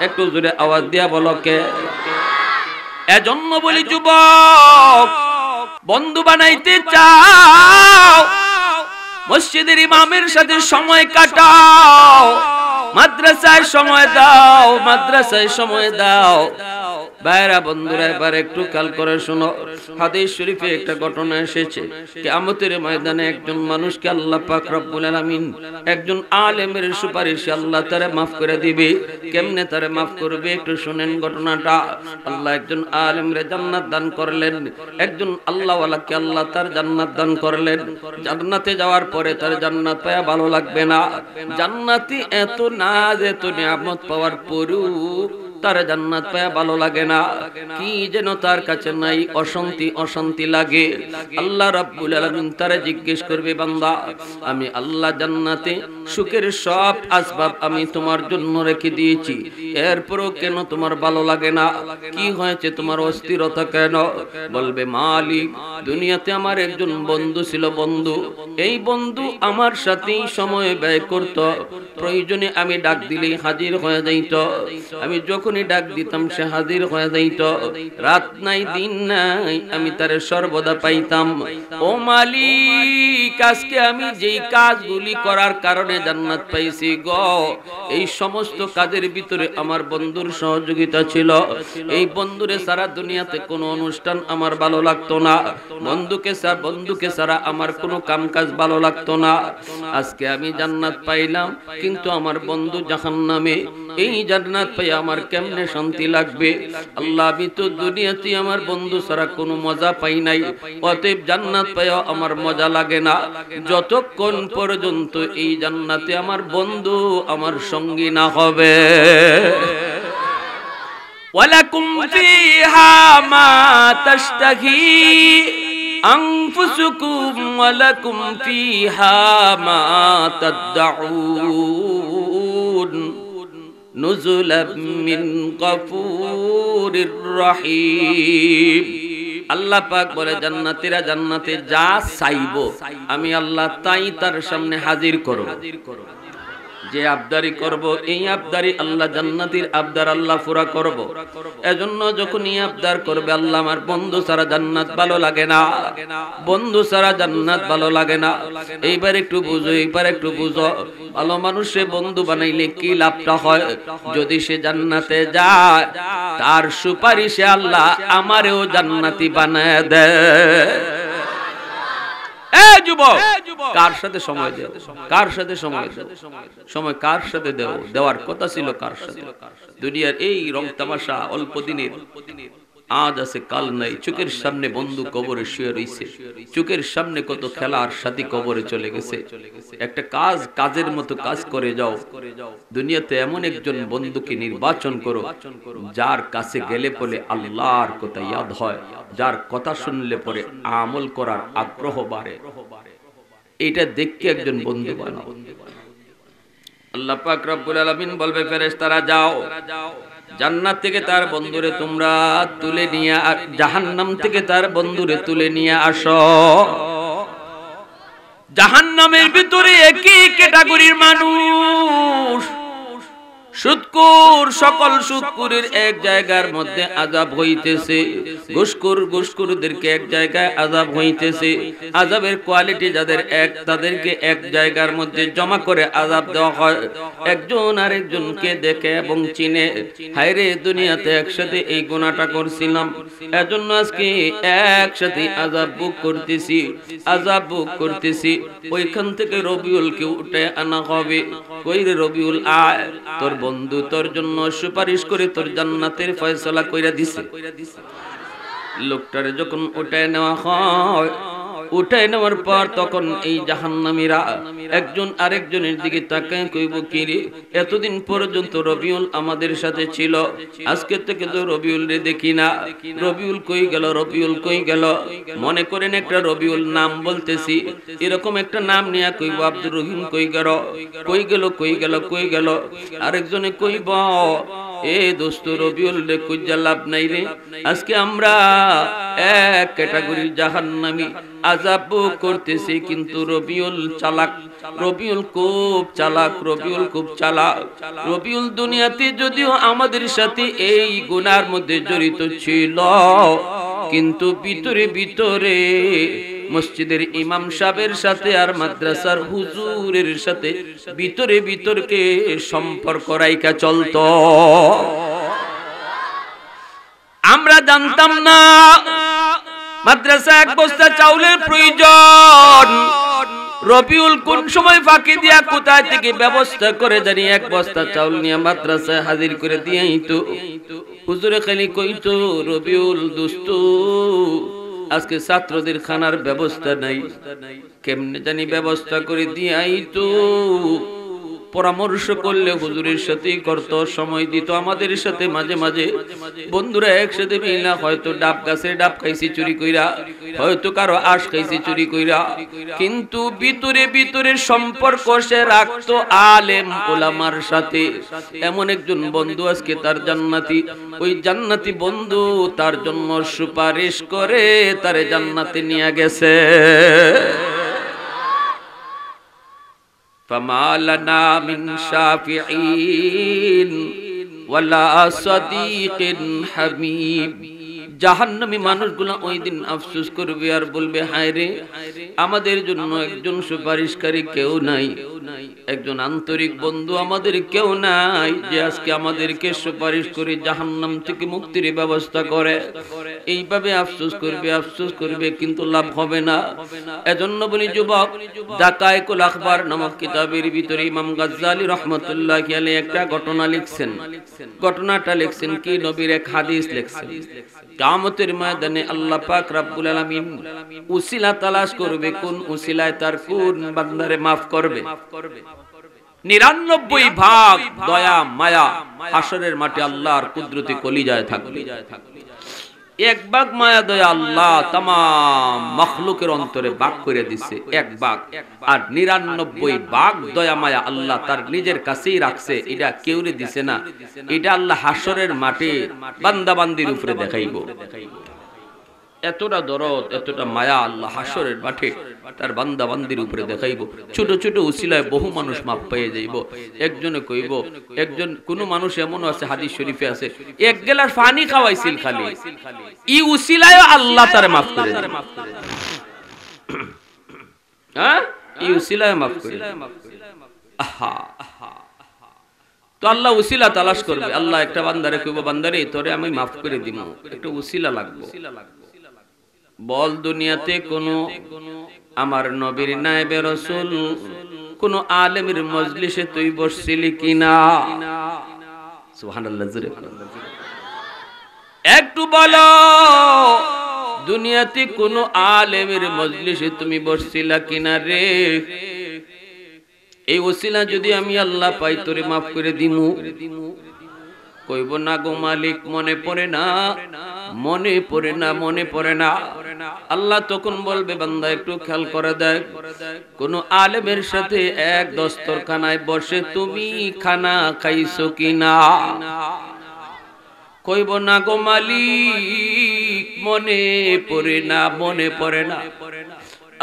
একটু জোরে আওয়াজ দিয়া বলো কে? এজন্য বলি যুবক, বন্ধু বানাইতে চাও, মসজিদের ইমামের সাথে সময় কাটাও, মাদ্রাসায় সময় দাও, মাদ্রাসায় সময় দাও। ভাইরা বন্ধুরা, এবার একটু খেয়াল করে শোনো। হাদিস শরীফে একটা ঘটনা এসেছে, কিয়ামতের ময়দানে একজন মানুষকে আল্লাহ পাক রব্বুল আলামিন একজন আলেমের সুপারিশে আল্লাহ তারে মাফ করে দিবে। কেমনে তারে মাফ করবে একটু শুনেন ঘটনাটা। আল্লাহ একজন আলেমরে জান্নাত দান করলেন, একজন আল্লাহওয়ালাকে আল্লাহ তার জান্নাত দান করলেন। জান্নাতে যাওয়ার পরে তার জান্নাত পায়া ভালো লাগবে না। জান্নাতি এত নাজ, এত নিয়ামত পাওয়ার পরেও তার জান্নাত পায়া ভালো লাগে না, কি যেন তার কাছে নাই, অশান্তি অশান্তি লাগে। আল্লাহ রাব্বুল আলামিন তারে জিজ্ঞেস করবে, বান্দা আমি আল্লাহ জান্নাতে সুখের সব আসবাব আমি তোমার জন্য রেখে দিয়েছি, এরপরও কেন তোমার ভালো লাগে না? কি হয়েছে, তোমার অস্থিরতা কেন? বলবে মালিক, দুনিয়াতে আমার একজন বন্ধু ছিল, বন্ধু, এই বন্ধু আমার সাথেই সময় ব্যয় করত, প্রয়োজনে আমি ডাক দিলেই হাজির হয়ে যাইত। আমি যখন যখনই ডাক দিতাম সে হাজির হয়ে যাইত, রাত নাই দিন নাই আমি তারে সর্বদা পাইতাম। ও মালিক, আজকে আমি যেই কাজগুলি করার কারণে জান্নাত পাইছি গো, এই সমস্ত কাজের ভিতরে আমার বন্ধুর সহযোগিতা ছিল। এই বন্ধুরে সারা দুনিয়াতে কোনো অনুষ্ঠান আমার ভালো লাগতো না, বন্ধুকে ছাড়া আমার কোনো কাম কাজ ভালো লাগতো না। আজকে আমি জান্নাত পাইলাম, কিন্তু আমার বন্ধু জাহান্নামে। এই জান্নাত পাই আমার কেমনে শান্তি লাগবে? আল্লাহ, আমি তো দুনিয়াতে আমার বন্ধু ছাড়া কোনো মজা পাই নাই, অতএব জান্নাত পাইও আমার মজা লাগে না যতক্ষণ পর্যন্ত এই জান্নাতে আমার বন্ধু আমার সঙ্গী না হবে। ওয়ালাকুম ফিহা মা তাশতাহি আনফুসুকুম ওয়ালাকুম ফিহা মা তাদউন নুজুলাম মিন গফুরির রহিম। আল্লাহ পাক বলে, জান্নাতীরা জান্নাতে যা চাইবো আমি আল্লাহ তাই তার সামনে হাজির করব। যে আবদারি করব এই আবদারি আল্লাহ, জান্নাতীর আবদার আল্লাহ পুরা করব। এজন্য যখন এই আবদার করবে আল্লাহ, আমার বন্ধু ছাড়া জান্নাত ভালো লাগে না, বন্ধু ছাড়া জান্নাত ভালো লাগে না। এইবার একটু বুঝো, ভালো মানুষে বন্ধু বানাইলে কি লাভটা হয়? যদি সে জান্নাতে যায়, তার সুপারিশে আল্লাহ আমারেও জান্নাতি বানায় দেয়। যুবক, কার সাথে সময় দেও, কার সাথে সময় দেও, সময় কার সাথে দেও? দেওয়ার কথা ছিল কার সাথে? দুনিয়ার এই রং তামাশা অল্প দিনের, আজ আছে কাল নাই। চোখের সামনে বন্ধু কবরে শুয়ে রইছে, চোখের সামনে কত খেলার সাথী কবরে চলে গেছে। একটা কাজের মতো কাজ করে যাও। দুনিয়াতে এমন একজন বন্ধুকে নির্বাচন করো যার কাছে গেলে পরে আল্লাহর কথা ইয়াদ হয়, যার কথা শুনলে পরে আমল করার আগ্রহ বাড়ে। এটা দেখতে একজন বন্ধু বানাও। আল্লাহ পাক রব্বুল আলামিন বলবে, ফেরেশতারা যাও, জান্নাত থেকে তার বন্ধুরে তোমরা তুলে নিয়ে, জাহান্নাম থেকে তার বন্ধুরে তুলে নিয়ে আসো। জাহান্নামের ভিতরে একই ক্যাটাগরির মানুষ, সুদকুর, সকল সুদকুরের এক জায়গার মধ্যে আযাব হইতেছে, ঘুষখোরদেরকে এক জায়গায় আযাব হইতেছে। আযাবের কোয়ালিটি যাদের এক, তাদেরকে এক জায়গার মধ্যে জমা করে আযাব দেওয়া হয়। একজন আরেকজনকে দেখে এবং চিনে, হায়রে দুনিয়াতে একসাথে এই গুনাহটা করছিলাম, এজন্য আজকে একসাথে আযাব বুক করতেছি। ওইখান থেকে রবিউলকে উঠে আনা হবে। কইরে রবিউল আয়, তোর বন্ধু তোর জন্য সুপারিশ করে তোর জান্নাতের ফয়সালা কইরা দিছে। লোকটারে যখন উঠায় নেওয়া হয়, উঠায় নেওয়ার পর তখন এই জাহান্নামীরা একজন আরেকজনের দিকে তাকায় কইব, কি রে, এতদিন পর্যন্ত রবিউল আমাদের সাথে ছিল, আজকে থেকে তো রবিউল রে দেখি না, রবিউল কই গেল, রবিউল কই গেল? মনে করেন একটা রবিউল নাম বলতেছি, এরকম একটা নাম নিয়ে কইব আব্দুর রহিম কই গেল, কই গেল, কই গেল, কই গেল? আরেকজনে কইব, এ দোস্ত রবিউল রে খুঁজা লাভ নাই রে। আজকে আমরা এক ক্যাটাগরির জাহান্নামী, আযাব করতেছি, কিন্তু রবিউল চালাক, রবিউল খুব চালাক, রবিউল খুব চালাক। রবিউল দুনিয়াতে যদিও আমাদের সাথে এই গুনার মধ্যে জড়িত ছিল, কিন্তু ভিতরে ভিতরে মসজিদের ইমাম সাহেবের সাথে আর মাদ্রাসার হুজুরের সাথে ভিতরে ভিতরকে সম্পর্ক রাইখা চলতো। আমরা জানতাম না মাদ্রাসা এক বস্তা চাউলের প্রয়োজন, রবিউল কোন সময় ফাঁকি দিয়া কোথায় থেকে ব্যবস্থা করে জানি এক বস্তা চাউল নিয়ে মাদ্রাসায় হাজির করে দিয়েই তো হুজুরে খালি কইতো, রবিউল দোস্ত আজকে ছাত্রদের খানার ব্যবস্থা নাই, কেমনে জানি ব্যবস্থা করে দিয়াই তো। পরামর্শ করলে হুজুরের সাথেই করত, সময় দিত আমাদের সাথে। মাঝে মাঝে বন্ধুরা একসাথে মিলা হয়তো ডাব গাছের ডাব খাইছি চুরি কইরা, হয়তো কারো আঁশ খাইছি চুরি কইরা, কিন্তু ভিতরে ভিতরে সম্পর্ক সে রাখতো আলেম ওলামার সাথে। এমন একজন বন্ধু আজকে তার জান্নাতি, ওই জান্নাতি বন্ধু তার জন্য সুপারিশ করে তারে জান্নাতে নিয়ে গেছে। فما لنا من شافعين ওয়ালা সাদিকিন হামিম। জাহান্নামী মানুষগুলো ওই দিন আফসোস করবে আর বলবে, হায় রে, আমাদের জন্য একজন সুপারিশকারী কেউ নাই, একজন আন্তরিক বন্ধু আমাদের কেউ নাই যে আজকে আমাদেরকে সুপারিশ করে জাহান্নাম থেকে মুক্তির ব্যবস্থা করে। এইভাবে আফসোস করবে, কিন্তু লাভ হবে না। এজন্য বলি যুবক, দাকায়েকুল আখবার নামক কিতাবের ভিতরে ইমাম গাজ্জালী রাহমাতুল্লাহি আলাইহি একটা ঘটনা লিখছেন। ঘটনাটা লিখছেন কি, নবীর এক হাদিস লিখছেন। কিয়ামতের ময়দানে আল্লাহ পাক রব্বুল আলামিন উসিলা তালাশ করবে, কোন উসিলায় তার কোন বান্দারে maaf করবে। 99 ভাগ দয়া মায়া হাশরের মাঠে আল্লাহর কুদরতি কলিজায় থাকবে। এক ভাগ মায়া দয়া আল্লাহ তাম মাখলুকের অন্তরে ভাগ করে দিছে, এক ভাগ। আর 99 ভাগ দয়া মায়া আল্লাহ তার নিজের কাছেই রাখছে, এটা কেউরে দিছে না। এটা আল্লাহ হাশরের মাঠে বান্দা বান্দির উপরে দেখাইবো। এতটা দরদ, এতটা মায়া আল্লাহ হাশরের মাঠে তার বান্দা বান্দির উপরে দেখাইবো। ছোট ছোট উসিলায় বহু মানুষ মাপ পেয়ে যাইব। একজনে কইব, একজন কোন মানুষ এমন আছে, হাদিস শরীফে আছে, এক গ্লাস পানি খাওয়াইছিল খালি, ই উসিলায় আল্লাহ তারে মাফ করে দেয়। হ্যাঁ, ই উসিলায় মাফ করে দেয়। আহা, তো আল্লাহ উসিলা তালাশ করবে। আল্লাহ একটা বান্দারে কইব, বান্দারে তোরে আমি মাফ করে দিব, একটা উসিলা লাগবে। বল দুনিয়াতে কোন আমার নবীর নায়েবে রাসূল, কোন আলেমের মজলিসে তুই বসছিলি কিনা? সুবহানাল্লাহ, জোরে একটু বলো, দুনিয়াতে কোন আলেমের মজলিসে তুমি বসছিলা কিনা রে? এই ওসিলা যদি আমি আল্লাহ পাই, তোরে মাফ করে দিমু। কইব না গো মালিক, মনে পড়ে না, মনে পড়ে না, মনে পড়ে না। আল্লাহ তখন বলবে, বান্দা একটু খেয়াল করে দেখ, কোন আলেমের সাথে এক দস্তরখানায় বসে তুমি খানা খাইছো কিনা? কইব না গো মালিক, মনে পড়ে না, মনে পড়ে না।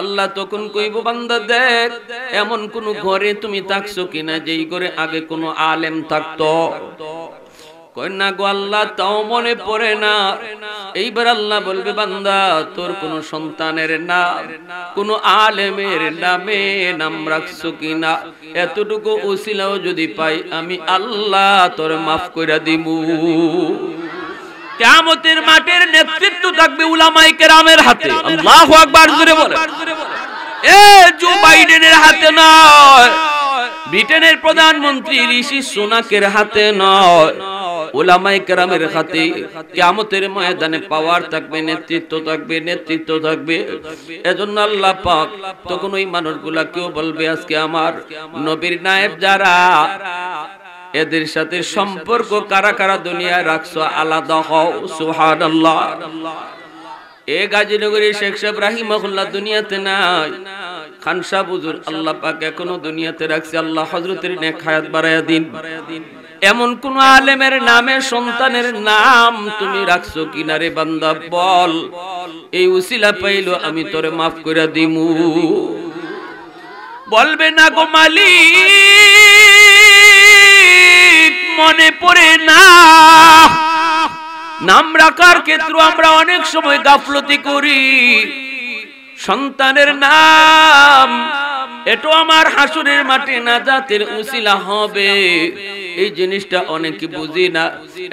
আল্লাহ তখন কইব, বান্দা দেখ, এমন কোন ঘরে তুমি থাকছো কিনা যেই ঘরে আগে কোন আলেম থাকতো? কই না গো আল্লাহ, তাও মনে পড়ে না। এইবার আল্লাহ বলবে, বান্দা তোর কোন সন্তানের নাম, কোন আলেমের নামে নাম রাখছো কিনা? এতটুকু উসিলাও যদি পাই, আমি আল্লাহ তোর মাফ কইরা দিমু। কিয়ামতের মাঠের নেতৃত্ব থাকবে উলামায়ে কেরামের হাতে। আল্লাহু আকবার, জোরে বলে। এ জো বাইডেনের হাতে নয়, ব্রিটেনের প্রধানমন্ত্রী ঋষি সুনাকের হাতে নয়, উলামায়ে কেরামের হাতে কিয়ামতের ময়দানে পাওয়ার থাকবে, নেতৃত্ব থাকবে, নেতৃত্ব থাকবে। এজন্য আল্লাহ পাক তখন ওই মানুষগুলা কেউ বলবে, আজকে আমার নবীর নায়েব যারা, এদের সাথে সম্পর্ক কারা কারা দুনিয়ায় রাখছো, আলাদা হও। সুবহানাল্লাহ। এ গাজীনগরের শেখ সাহেব রাহিমাহুল্লাহ দুনিয়াতে নাই, খান সাহেব হুজুর আল্লাহ পাক এখনো দুনিয়াতে রাখছে। আল্লাহ হযরতের নেক হায়াত বাড়ায়া দিন। এমন কোন আলেমের নামে সন্তানের নাম তুমি রাখছো কিনা রে বান্দা? বল, এই উসিলা পাইলো আমি তোরে মাফ কইরা দিমু। বলবে না গো মালিক, মনে পড়ে না। নাম রাখার ক্ষেত্রে আমরা অনেক সময় গাফলতি করি। সন্তানের নাম, এটা আমার হাসরের মাঠে নাজাতের উসিলা হবে, এই জিনিসটা অনেকে বুঝি না।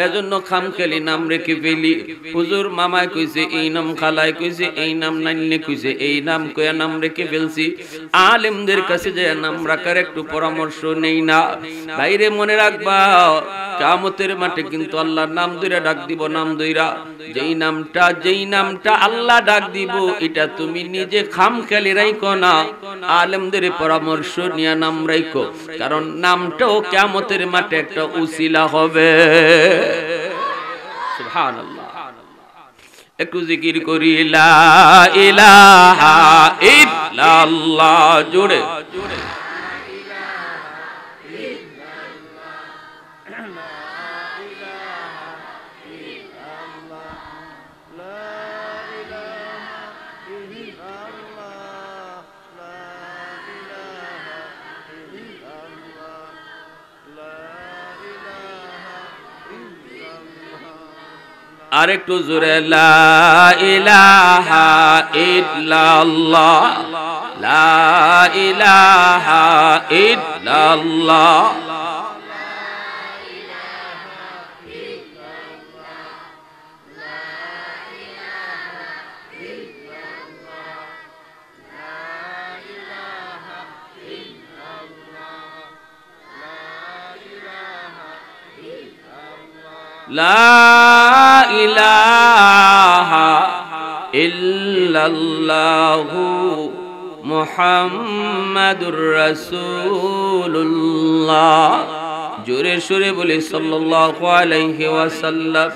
এজন্য খামখেয়ালি নাম রেখে ফেলি। হুজুর মামায় কইছে এই নাম, খালায় কইছে এই নাম, নান্নে কইছে এই নাম, কয়া নাম রেখে ফেলছি। আলেমদের কাছে যে নাম রাখার একটু পরামর্শ নেই না। বাইরে মনে রাখবা, কিয়ামতের মাঠে কিন্তু আল্লাহর নাম ধইরা ডাক দিব। নাম ধইরা যেই নামটা আল্লাহ ডাক দিব, এটা তুমি নিজে খামখেয়ালি রাখো না, আলেমদের পরামর্শ নিয়ে নাম রাখো। কারণ নামটাও কিয়ামতের মাঠে একটা উসিলা হবে। সুবহানাল্লাহ। একটু জিকির করি, লা ইলাহা ইল্লাল্লাহ, জোরে। আর একটু জোরে লা ইলাহা ইল্লাল্লাহ লা ইলাহা ইল্লাল্লাহ লা ইলাহা ইল্লাল্লাহু মুহাম্মাদুর রাসূলুল্লাহ। জোরে সুরে বলি সাল্লাল্লাহু আলাইহি ওয়াসাল্লাম।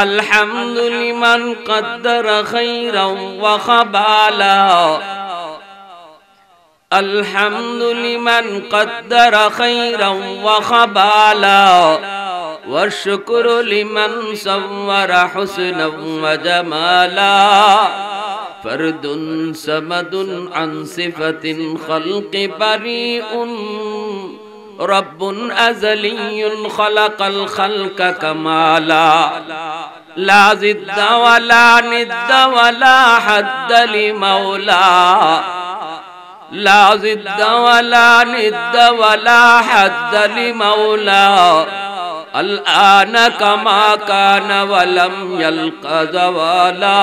আলহামদুলিমান কদ্দারা খাইরান ওয়া খাবালা আলহামদুলিমান কদ্দারা খাইরান ওয়া খাবালা والشكر لمن صور حسنا وجمالا فرد صمد عن صفة الخلق بريء رب أزلي خلق الخلق كمالا لا ضد ولا ند ولا حد لمولا لا ضد ولا ند ولا حد لمولا الآن كما كان ولم يلق زوالا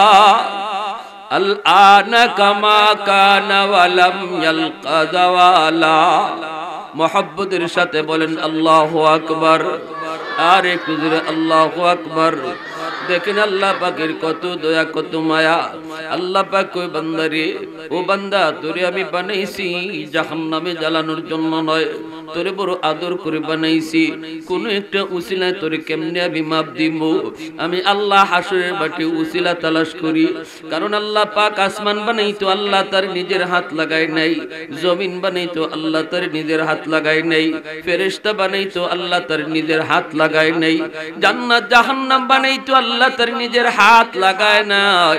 الآن كما كان ولم يلق زوالا محبتের সাথে বলেন আল্লাহু আকবার। আর একটু জোরে আল্লাহু আকবার। দেখেন আল্লাহ পাকের কত দয়া কত মায়া। আল্লাহ পাক কই বান্দারে, ও বান্দা তোরে আমি বানাইছি জাহান্নামে জ্বালানোর জন্য নয়, তোরে বড় আদর করে বানাইছি। কোন একটা উসিলায় তোরে কেমনে আমি মাপ দিব? আমি আল্লাহ হাসরের মাঠে উসিলা তালাশ করি। কারণ আল্লাহ পাক আসমান বানাইতো, আল্লাহ তার নিজের হাত লাগায় নাই। জমিন বানাইতো, আল্লাহ তার নিজের হাত লাগায় নাই। ফেরেশতা বানাইতো, আল্লাহ তার নিজের হাত লাগায় নাই। জান্নাত জাহান্নাম বানাইতো, আল্লাহ তার নিজের হাত লাগায় নাই।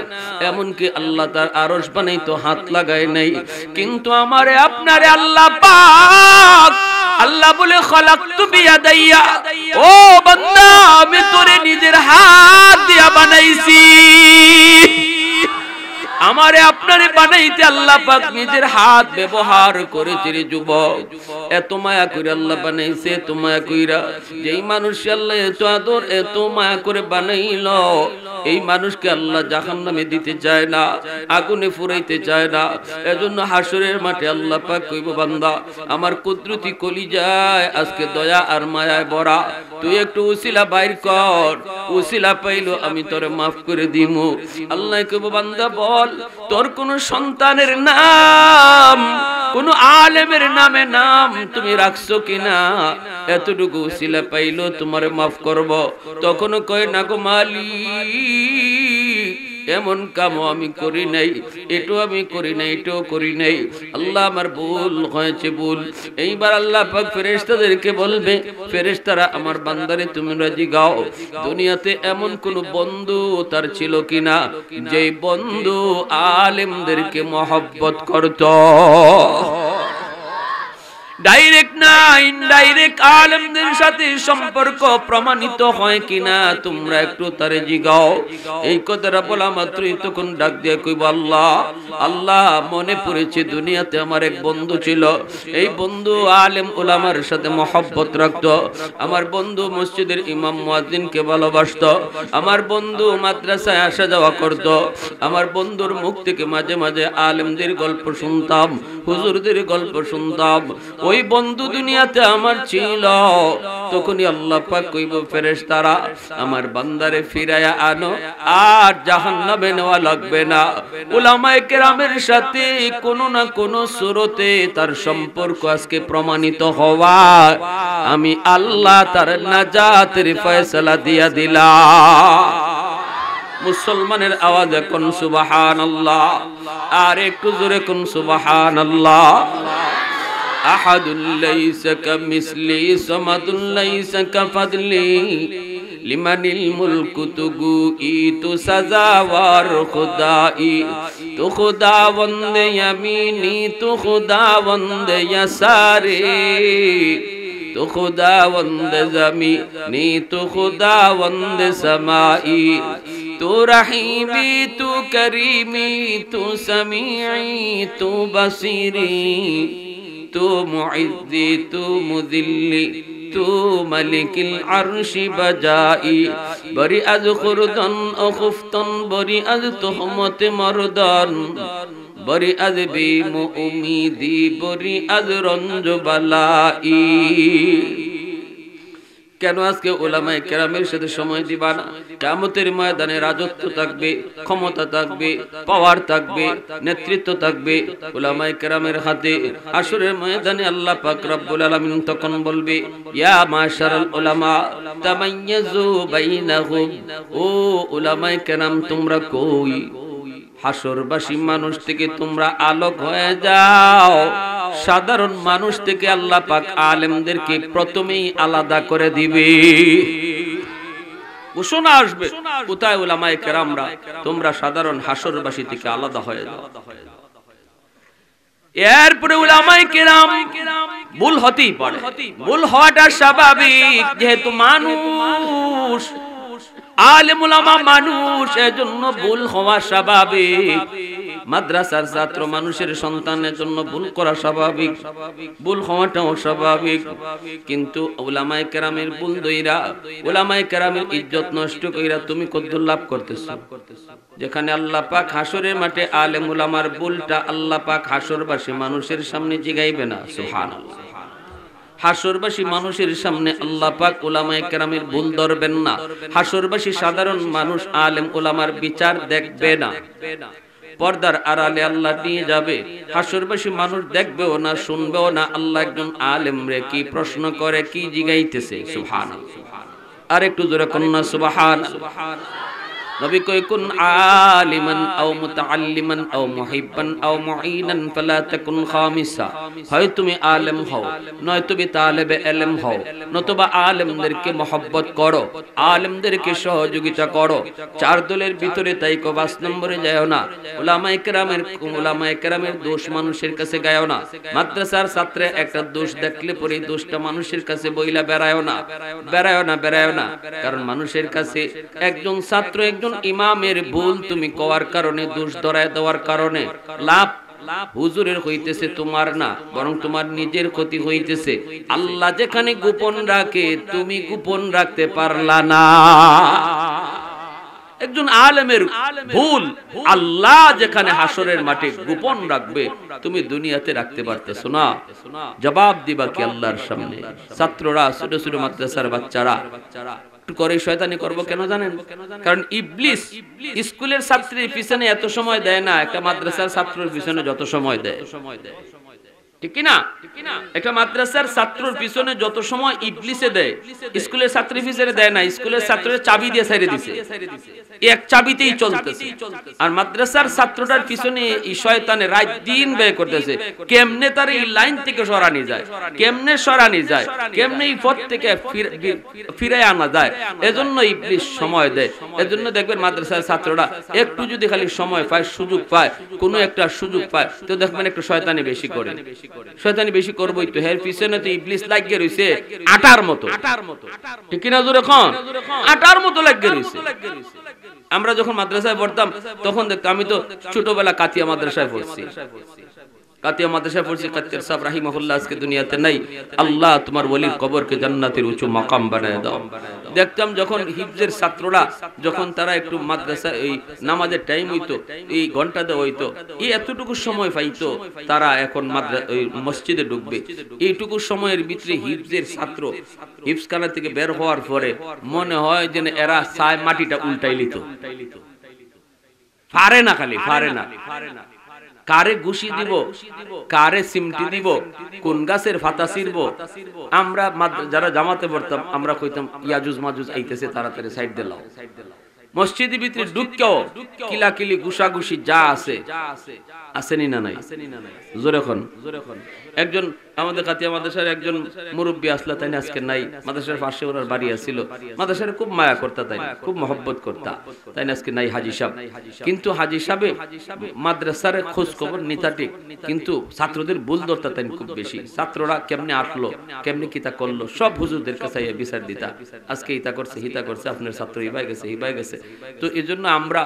এমনকি আল্লাহ তার আরশ বানাইতো, হাত লাগায় নাই। কিন্তু আমারে আপনারে আল্লাহ পাক আল্লাহ বলে খলাকতু বিয়াদাইয়া, ও বান্দা আমি তোরে নিজের হাত দিয়া বানাইছি। আমারে আপনারে বানাইতে আল্লাহ পাক নিজের হাত ব্যবহার করেছে রে যুবক। এত মায়া করে আল্লাহ বানাইছে, এত মায়া কইরা যেই মানুষ আল্লাহ এত আদর এত মায়া করে বানাইলো, এই মানুষকে আল্লাহ জাহান্নামে দিতে চায় না, আগুনে ফুরাইতে চায় না। এজন্য হাসরের মাঠে আল্লাহ পাক কইব, বান্দা আমার কুদরতি কলিজায় আজকে দয়া আর মায়ায় ভরা, তুই একটু উসিলা বাইর কর, উসিলা পাইলো আমি তোরে মাফ করে দিমু। আল্লাহ কইব, বান্দা বল তোর কোন সন্তানের নাম, কোন আলেমের নামে নাম তুমি রাখছো কিনা? এতটুকু উসিলা পাইলো তোমারে মাফ করব। তখন কয় না গো মালিক, এমন কাম আমি করি নাই, এটাও আমি করি নাই, এটাও করি নাই। আল্লাহ আমার ভুল হয়েছে, ভুল। এইবার আল্লাহ পাক ফেরেশতাদেরকে বলবে, ফেরেশতারা আমার বান্দারে তুমি রাজি গাও, দুনিয়াতে এমন কোন বন্ধু তার ছিল কিনা যেই বন্ধু আলেমদেরকে মহব্বত করত? ডাইরেক্ট না ইনডাইরেক্ট আলেমদের সাথে সম্পর্ক প্রমাণিত হয় কিনা তোমরা একটু তারে জিগাও। এই কথাটা বলা মাত্রই তখন ডাক দিয়ে কইব, আল্লাহ আল্লাহ মনে পড়েছে দুনিয়াতে আমার এক বন্ধু ছিল, এই বন্ধু আলেম উলামার সাথে মহব্বত রাখতো, আমার বন্ধু মসজিদের ইমাম মুয়াজ্জিনকে ভালোবাসতো, আমার বন্ধু মাদ্রাসায় আসা যাওয়া করত, আমার বন্ধুর মুখ থেকে মাঝে মাঝে আলেমদের গল্প শুনতাম, হুজুরদের গল্প শুনতাম। ওই বন্ধু দুনিয়াতে আমার ছিল। তখনই আল্লাহ পাক কইব, ফেরেশতারা আমার বান্দারে ফিরায়া আনো, আর জাহান্নামে নেওয়া লাগবে না। উলামায়ে কেরামের সাথে কোনো না কোনো সুরতে তার সম্পর্ক আজকে প্রমাণিত হওয়া, আমি আল্লাহ তার নাজাতের ফয়সালা দিয়া দিলাম। মুসলমানের আওয়াজে কোন সুবহানাল্লাহ, আর একটু জোরে কোন সুবহানাল্লাহ। আহাদুল লাইসা কামিসলি সামাদুল লাইসা কাফাদলি লিমানিল মুলকু তুগু ই তু সাজাওয়ার খুদাই, তু খুদাবন্দে ইয়ামিনি তু খুদাবন্দে ইয়াসারে, तू खुदावंद ज़मीनी तू खुदावंद समाई तू रहीमी तू करीमी तू समीई तू बसीरी तू मुइज़्ज़ी तू मुज़िल्ली तू मलिकिल अर्शि बजाई बरी अज खुरदन ओ खुफ्तन बरी अज तुहमत मरदन बरी अज बीम उम्मीदी बरी अज रंज बलाई কেন আজকে উলামায়ে কেরামের সাথে সময় দিবা না? কিয়ামতের ময়দানে রাজত্ব থাকবে, ক্ষমতা থাকবে, পাওয়ার থাকবে, নেতৃত্ব থাকবে উলামায়ে কেরামের হাতে। হাশরের ময়দানে আল্লাহ পাক রব্বুল আলামিন তখন বলবে, ইয়া মাশারাল উলামা তামাইয়াজু বাইনাহুম, ও উলামায়ে কেরাম তোমরা কই? হাশরবাসী মানুষ থেকে তোমরা আলোক হয়ে যাও। সাধারণ মানুষ থেকে আল্লাহ পাক আলেমদেরকে প্রথমেই আলাদা করে দিবে। ঘোষণা আসবে, কোথায় উলামায়ে কেরামরা? তোমরা সাধারণ হাশরবাসী থেকে আলাদা হয়ে যাও। এরপরে উলামায়ে কেরাম ভুল হতেই পারে, ভুল হওয়াটা স্বাভাবিক, যেহেতু মানুষ, আলেম উলামা মানুষ, এজন্য ভুল হওয়া স্বাভাবিক। মাদ্রাসার ছাত্র মানুষের সন্তানের জন্য ভুল করা স্বাভাবিক, ভুল হওয়াটাও স্বাভাবিক। কিন্তু উলামায়ে কেরামের ভুল দইরা, উলামায়ে কেরামের ইজ্জত নষ্ট কইরা তুমি কদ্দুর লাভ করতেছো? যেখানে আল্লাহ পাক হাশরের মাঠে আলেম উলামার ভুলটা আল্লাহ পাক হাশরবাসী মানুষের সামনে জিগাইবে না। সুবহানাল্লাহ। হাশরবাসী মানুষের সামনে আল্লাহ পাক উলামায়ে কেরামের ভুল ধরবেন না। হাশরবাসী সাধারণ মানুষ আলেম উলামার বিচার দেখবে না, পর্দার আড়ালে আল্লাহ নিয়ে যাবে। হাশরবাসী মানুষ দেখবেও না, শুনবেও না আল্লাহ একজন আলেম রে কি প্রশ্ন করে, কি জিগাইতেছে। সুবহানাল্লাহ। আর একটু জোরে কন্না সুবহানাল্লাহ। নবী কয়, কুন আলিমান আও মুতাআল্লিমান আও মুহিব্বান আও মুঈনান ফালা তাকুন খামিসা। হয় তুমি আলেম হও, নয় তুমি তালেবে ইলম হও, নতুবা আলেমদেরকে মহব্বত করো, আলেমদেরকে সহযোগিতা করো। চার দলের ভিতরে তাইকো ৫ নম্বরে যায়ও না। উলামায়ে কেরামের দোষ মানুষের কাছে গায়ও না। মাদ্রাসার ছাত্রে একটা দোষ দেখলে পরে দোষটা মানুষের কাছে বইলা বেড়ায়ও না। কারণ মানুষের কাছে একজন ছাত্র, একজন ইমামের ভুল তুমি কওয়ার কারণে, দোষ ধরায় দেওয়ার কারণে লাভ হুজুরের হইতেছে, তোমার না, বরং তোমার নিজের ক্ষতি হইতেছে। আল্লাহ যেখানে গোপন রাখে তুমি গোপন রাখতে পারলা না। একজন আলেমের ভুল আল্লাহ যেখানে হাশরের মাঠে গোপন রাখবে, তুমি দুনিয়াতে রাখতে পারতেছো না। জবাব দিবা কি আল্লাহর সামনে? ছাত্ররা, ছোট ছোট মাদ্রাসার বাচ্চারা করে শয়তানি করব কেন জানেন? কারণ ইবলিস স্কুলের ছাত্রের পিছনে এত সময় দেয় না, একটা মাদ্রাসার ছাত্রের পিছনে যত সময় দেয়। ঠিক কি না? একটা মাদ্রাসার ছাত্রের পিছনে যত সময় ইবলিসে দেয়, স্কুলের ছাত্রের পিছনে দেয় না। স্কুলের ছাত্রের চাবি দিয়ে ছেড়ে দিছে, এক চাবিতেই চলতেছে। আর মাদ্রাসার ছাত্রটার পিছনে এই শয়তানে রাত দিন ব্যয় করতেছে, কেমনে তার এই লাইন থেকে সরানি যায়, কেমনে এই পথ থেকে ফিরে আনা যায়। এজন্য ইবলিস সময় দেয়। এজন্য দেখবেন মাদ্রাসার ছাত্ররা একটু যদি খালি সময় পায়, সুযোগ পায়, কোনো একটা সুযোগ পায়, তো দেখবেন একটু শয়তানি বেশি করে। শয়তানি বেশি করবই তো, এর পিছনে তো ইবলিস লাগিয়ে রইছে আটার মতো। ঠিক কি না? জোরে কোন, আটার মতো লাগিয়ে রইছে। আমরা যখন মাদ্রাসায় পড়তাম তখন দেখতাম, আমি তো ছোটবেলা কাতিয়া মাদ্রাসায় পড়ছি, কাতিয়ার সাহেব রাহিমাহুল্লাহ আজকে দুনিয়াতে নাই। আল্লাহ তোমার ওলির কবরকে জান্নাতের উঁচু মাকাম বানায় দাও। দেখতাম যখন হিফজের ছাত্ররা, যখন তারা একটু মাদ্রাসা এই নামাজের টাইম হইতো, এই ঘন্টাতে হইতো, এই এতটুকু সময় পাইতো, তারা এখন মসজিদে ঢুকবে। এইটুকু সময়ের ভিতরে হিফজের ছাত্র হিফজখানা থেকে বের হওয়ার পরে মনে হয় যেন এরা ছায় মাটিটা উল্টাই লিত। পারে না, খালি পারে না। কারে ঘুষি দিব, কারে সিমটি দিব, কোন গাছের পাতা ছিড়ব। আমরা যারা জামাতে পড়তাম আমরা কইতাম ইয়াজুজ মাজুজ আইতেছে, তাড়াতাড়ি সাইড দিলাও। মসজিদের ভিতরে ঢুকেও কিলাকিলি গুসাগুসি যা আছে আসেনি না নাই জোরে এখন একজন আমাদের কাতিয়া মাদ্রাসার একজন মুরব্বী আসলা তাই আজকে নাই মাদ্রাসার পাশে ওনার বাড়ি আছিল মাদ্রাসার খুব মায়া করতা তাই খুব মহব্বত করতা তাই আজকে নাই হাজী সাহেব কিন্তু হাজী সাহেব মাদ্রাসার খোঁজ খবর নিতা ঠিক কিন্তু ছাত্রদের ভুল ধরতা তাই খুব বেশি ছাত্ররা কেমনে আসলো কেমনে কিতা করলো সব হুজুরদের কাছে বিচার দিতা আজকে ইতা করছে হিতা করছে আপনার ছাত্র হিবাই গেছে হিবাই গেছে তো এজন্য আমরা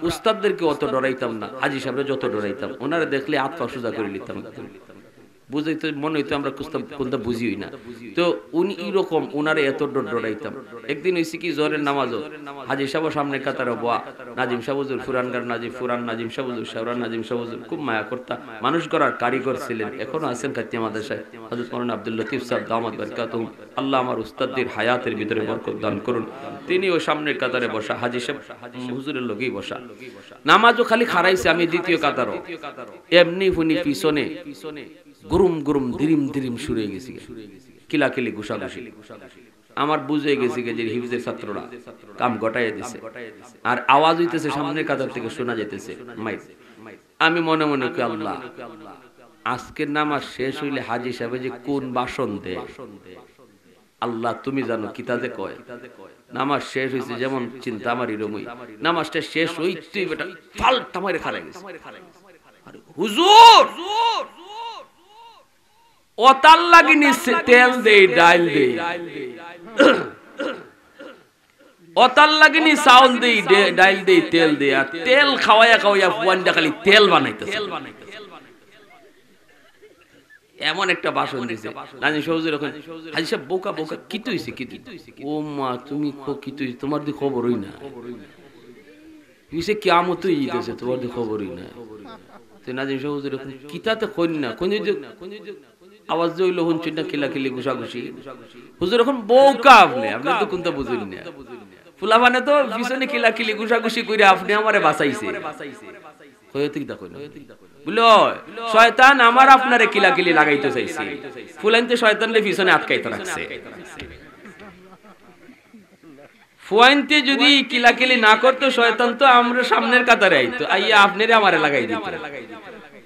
উস্তাদদেরকে অত ডরাইতাম না হাজী সাহেবরা যত ডরাইতাম ওনারা দেখলে হাত পা সোজা করে নিতাম বুঝাইতো মনে হইতো আমরা কোনটা বুঝিই না তো উনি এরকম ওনারে এত ডরাইতাম একদিন হইছে কি জোহরের নামাজও হাজী সাহেব সামনে কাতারে বয়া নাজিম সাহেব হুজুর ফুরানগার নাজিম ফুরান নাজিম সাহেব হুজুর শাওরান নাজিম সাহেব হুজুর খুব মায়া করতা মানুষ গড়ার কারিগর ছিলেন এখনো আছেন কাতিয়া মাদ্রাসায় হযরত মাওলানা আব্দুল লতিফ সাহেব দামাত বরকাতুহু আল্লাহ আমার উস্তাদদের হায়াতের ভিতরে বরকত দান করুন তিনি ওই সামনের কাতারে বসা হাজী সাহেব হুজুরের লগেই বসা নামাজও খালি খারাইছে আমি দ্বিতীয় কাতারও এমনি হুনি পিছনে গুরুম গুরুম দিরিম দিরিম শুরু হয়ে গেছে কিলাকিলি গুসাগুসি আমার বুঝে গেছে যে হিফজের ছাত্ররা কাম গটাইয়া দিছে আর আওয়াজ হইতেছে সামনের কাতার থেকে শোনা যাইতেছে মাইক আমি মনে মনে কই আল্লাহ আজকের নামাজ শেষ হইলে হাজী সাহেব যে কোন ভাষণ দেয় আল্লাহ তুমি জানো কিতা যে কয় নামাজ শেষ হইছে যেমন চিন্তা আমার এরকমই নামাজটা শেষ হইতেই বেটা ফালটা মারে খালাই গেছে হুজুর ওতাল লাগিনি তেল দেই ডাল দেই ওতাল লাগিনি চাউল দেই ডাল দেই তেল দেই আর তেল খাওয়ায়া খাওয়ায়া ফুয়ানটা খালি তেল বানাইতেছে এমন একটা ভাষণ দিছে নানি সৌজুর এখন হাজী সাহেব বোকা বোকা কি তুইছে কি ও মা তুমি কি তুই তোমার দি খবরই না কিসে কিয়ামতই দিতেছে তোমার দি খবরই না তো নাজিম সৌজুর এখন কিতাতে কই না কোন আওয়াজ হইলো হুনছেন না কিলাকিলি গুসাগুসি হুজুর এখন বোকা আপনি তো কোনটা বুঝুন না ফুলাবানে তো পিছনে কিলাকিলি গুসাগুসি কইরা আপনি আমারে বাঁচাইছে কইতে কি দেখো না বলো শয়তান আমার আপনারে কিলাকিলি লাগাইতে চাইছে ফুলাইতে শয়তানলে পিছনে আটকাইতে রাখছে ফুয়াইতে যদি কিলাকিলি না করতো শয়তান তো আমরা সামনের কাতারে আইতো আইয়া আপনারে আমারে লাগাই দিত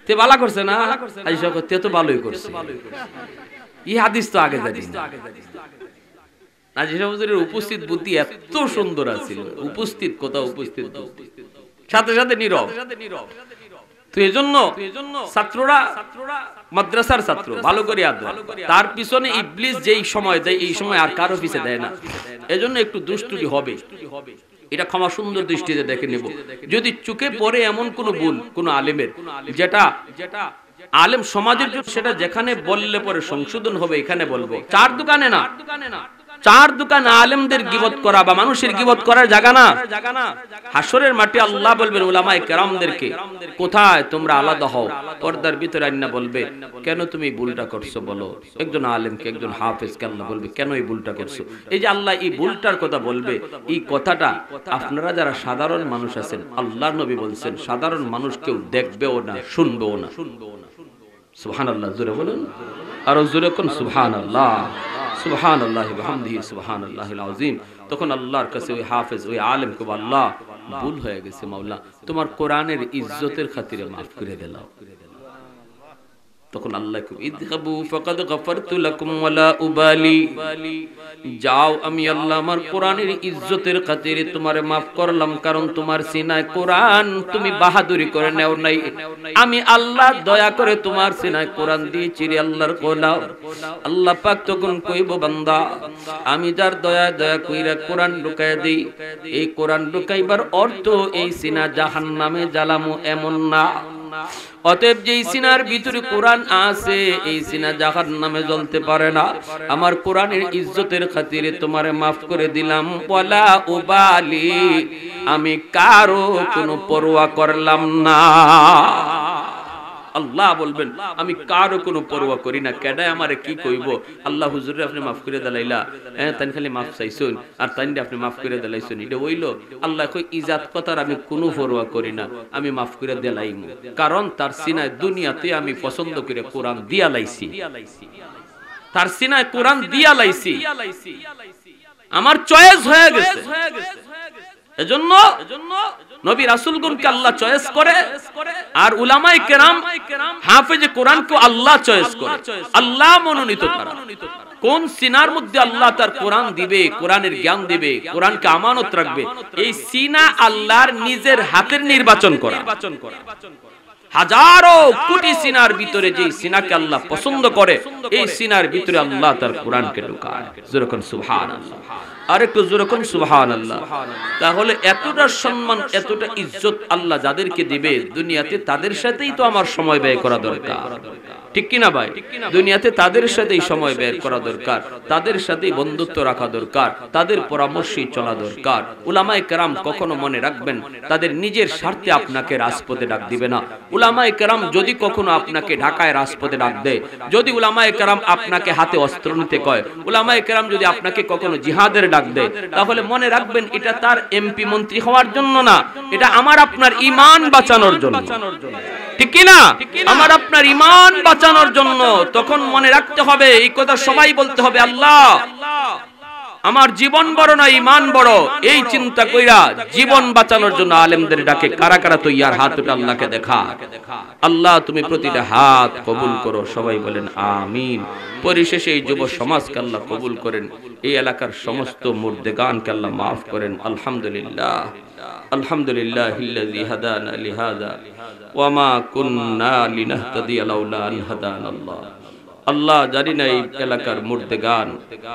তে ভালো করছে না আইসা করতে তো ভালোই করছে এই হাদিস তো আগে জানি না নাজির হুজুরের উপস্থিত বুদ্ধি এত সুন্দর আছিল উপস্থিত কথা উপস্থিত সাথে সাথে নীরব তো এজন্য ছাত্ররা মাদ্রাসার ছাত্র ভালো করে আদর তার পিছনে ইবলিস যেই সময় দেয় এই সময় আর কারো পিছে দেয় না এজন্য একটু দুষ্টুটি হবে এটা ক্ষমা সুন্দর দৃষ্টিতে দেখে নেব যদি চোখে পড়ে এমন কোন ভুল কোন আলেমের যেটা আলেম সমাজের জন্য সেটা যেখানে বললে পরে সংশোধন হবে এখানে বলবো চার দোকানে না চার দোকান আলেমদের গীবত করা বা মানুষের গীবত করার জায়গা না হাসরের মাঠে আল্লাহ বলবেন উলামায়ে কেরামদেরকে কোথায় তোমরা আলাদা হও পর্দার ভিতরে আইনা বলবে কেন তুমি ভুলটা করছো বলো একজন আলেমকে একজন হাফেজকে আল্লাহ বলবে কেন এই ভুলটা করছো এই যে আল্লাহ এই ভুলটার কথা বলবে এই কথাটা আপনারা যারা সাধারণ মানুষ আছেন আল্লাহর নবী বলছেন সাধারণ মানুষ কেউ দেখবেও না শুনবেও না সুবহানাল্লাহ জোরে বলুন আর জোরে কোন সুবহানাল্লাহ সুবহানাল্লাহি ওয়া বিহামদিহি সুবহানাল্লাহিল আযীম তখন আল্লাহর কাছে ওই হাফেজ ওই আলেম কো আল্লাহ ভুল হয়ে গেছে মাওলা তোমার কোরআনের ইজ্জতের খাতিরে maaf করে দাও তখন আল্লাহ কো ইযহাবু ফাকাদ গফারতু লাকুম ওয়ালা উবালি যাও আমি আল্লাহ আমার কোরআনের ইজ্জতের খাতিরে তোমারে maaf করলাম কারণ তোমার সিনায় কোরআন তুমি বাহাদুরি করে নাও নাই আমি আল্লাহ দয়া করে তোমার সিনায় কোরআন দিয়েছি রে আল্লাহর গোলাম আল্লাহ পাক তখন কইবো বান্দা আমি যার দয়া দয়া কইরা কোরআন ঢুকায় দেই এই কোরআন ঢুকাইবার অর্থ এই সিনা জাহান্নামে জ্বালামু এমন না অতএব যেই সিনার ভিতরে কোরআন আছে এই সিনা জাহান্নামে জ্বলতে পারে না আমার কোরআনের ইজ্জতের খাতিরে তোমারে maaf করে দিলাম ওয়ালা উবালি আমি কারো কোনো পরোয়া করলাম না আল্লাহ বলবেন আমি কারো কোনো পরোয়া করি না কেডা আমারে কি কইব আল্লাহ হুজুরে আপনি maaf করে দিলাইলা তাই খালি maaf চাইছুন আর তাইন্ডে আপনি maaf করে দিলাইছুন এটা হইলো আল্লাহ কই ইজাত কথার আমি কোনো পরোয়া করি না আমি maaf করে দিলাইমু কারণ তার সিনায় দুনিয়াতে আমি পছন্দ করে কোরআন দিয়া লাইছি তার সিনায় কোরআন দিয়া লাইছি আমার চয়েস হয়ে গেছে এজন্য নবী রাসূলগণকে আল্লাহ চয়েস করে, আর উলামায়ে কেরাম হাফেজে কোরআনকে আল্লাহ চয়েস করে, আল্লাহ মনোনীত তারা। কোন সিনার মধ্যে আল্লাহ তার কোরআন দিবে, কোরআনের জ্ঞান দিবে, কোরআনকে আমানত রাখবে, এই সিনা আল্লাহর নিজের হাতের নির্বাচন করা। হাজারো কোটি সিনার ভিতরে যে সিনাকে আল্লাহ পছন্দ করে, এই সিনার ভিতরে আল্লাহ তার কোরআনকে ঢুকায়। যেরকম সুবহানাল্লাহ, আরেকটু যেরকম সুবহানাল্লাহ। তাহলে এতটা সম্মান, এতটা ইজ্জত আল্লাহ যাদেরকে দিবে দুনিয়াতে, তাদের সাথেই তো আমার সময় ব্যয় করা দরকার, ঠিক কিনা ভাই? দুনিয়াতে তাদের সাথেই সময় ব্যয় করা দরকার, তাদের সাথেই বন্ধুত্ব রাখা দরকার, তাদের পরামর্শেই চলা দরকার। উলামায়ে কেরাম কখনো মনে রাখবেন, তাদের নিজের স্বার্থে আপনাকে রাজপথে ডাক দিবে না। উলামায়ে কেরাম যদি কখনো আপনাকে ঢাকায় রাজপথে ডাক দেয়, যদি উলামায়ে কেরাম আপনাকে হাতে অস্ত্র নিতে কয়, উলামায়ে কেরাম যদি আপনাকে কখনো জিহাদের ডাক দেয়, তাহলে মনে রাখবেন এটা তার এমপি মন্ত্রী হওয়ার জন্য না, এটা আমার আপনার ঈমান বাঁচানোর জন্য, ঠিক কি না? আমার আপনার ঈমান বাঁচানোর জন্য। তখন মনে রাখতে হবে, এই কথা সবাই বলতে হবে, আল্লাহ আমার জীবন বড় না ঈমান বড়, এই চিন্তা কইরা জীবন বাঁচানোর জন্য আলেমদের ডাকে কারা কারা তৈয়ার, হাত উঠে আল্লাহকে দেখা। আল্লাহ তুমি প্রতিটা হাত কবুল করো, সবাই বলেন আমিন। পরিশেষে এই যুব সমাজকে আল্লাহ কবুল করেন, এই এলাকার সমস্ত মুর্দেগানকে আল্লাহ মাফ করেন। আলহামদুলিল্লাহ, আলহামদুলিল্লাহিল্লাযী হাদানা লিহাযা ওয়া মা কুন্না লিনাহতাদিয়া লাউলা আন হাদানাল্লাহ। আল্লাহ জানি না এই এলাকার মুর্দেগান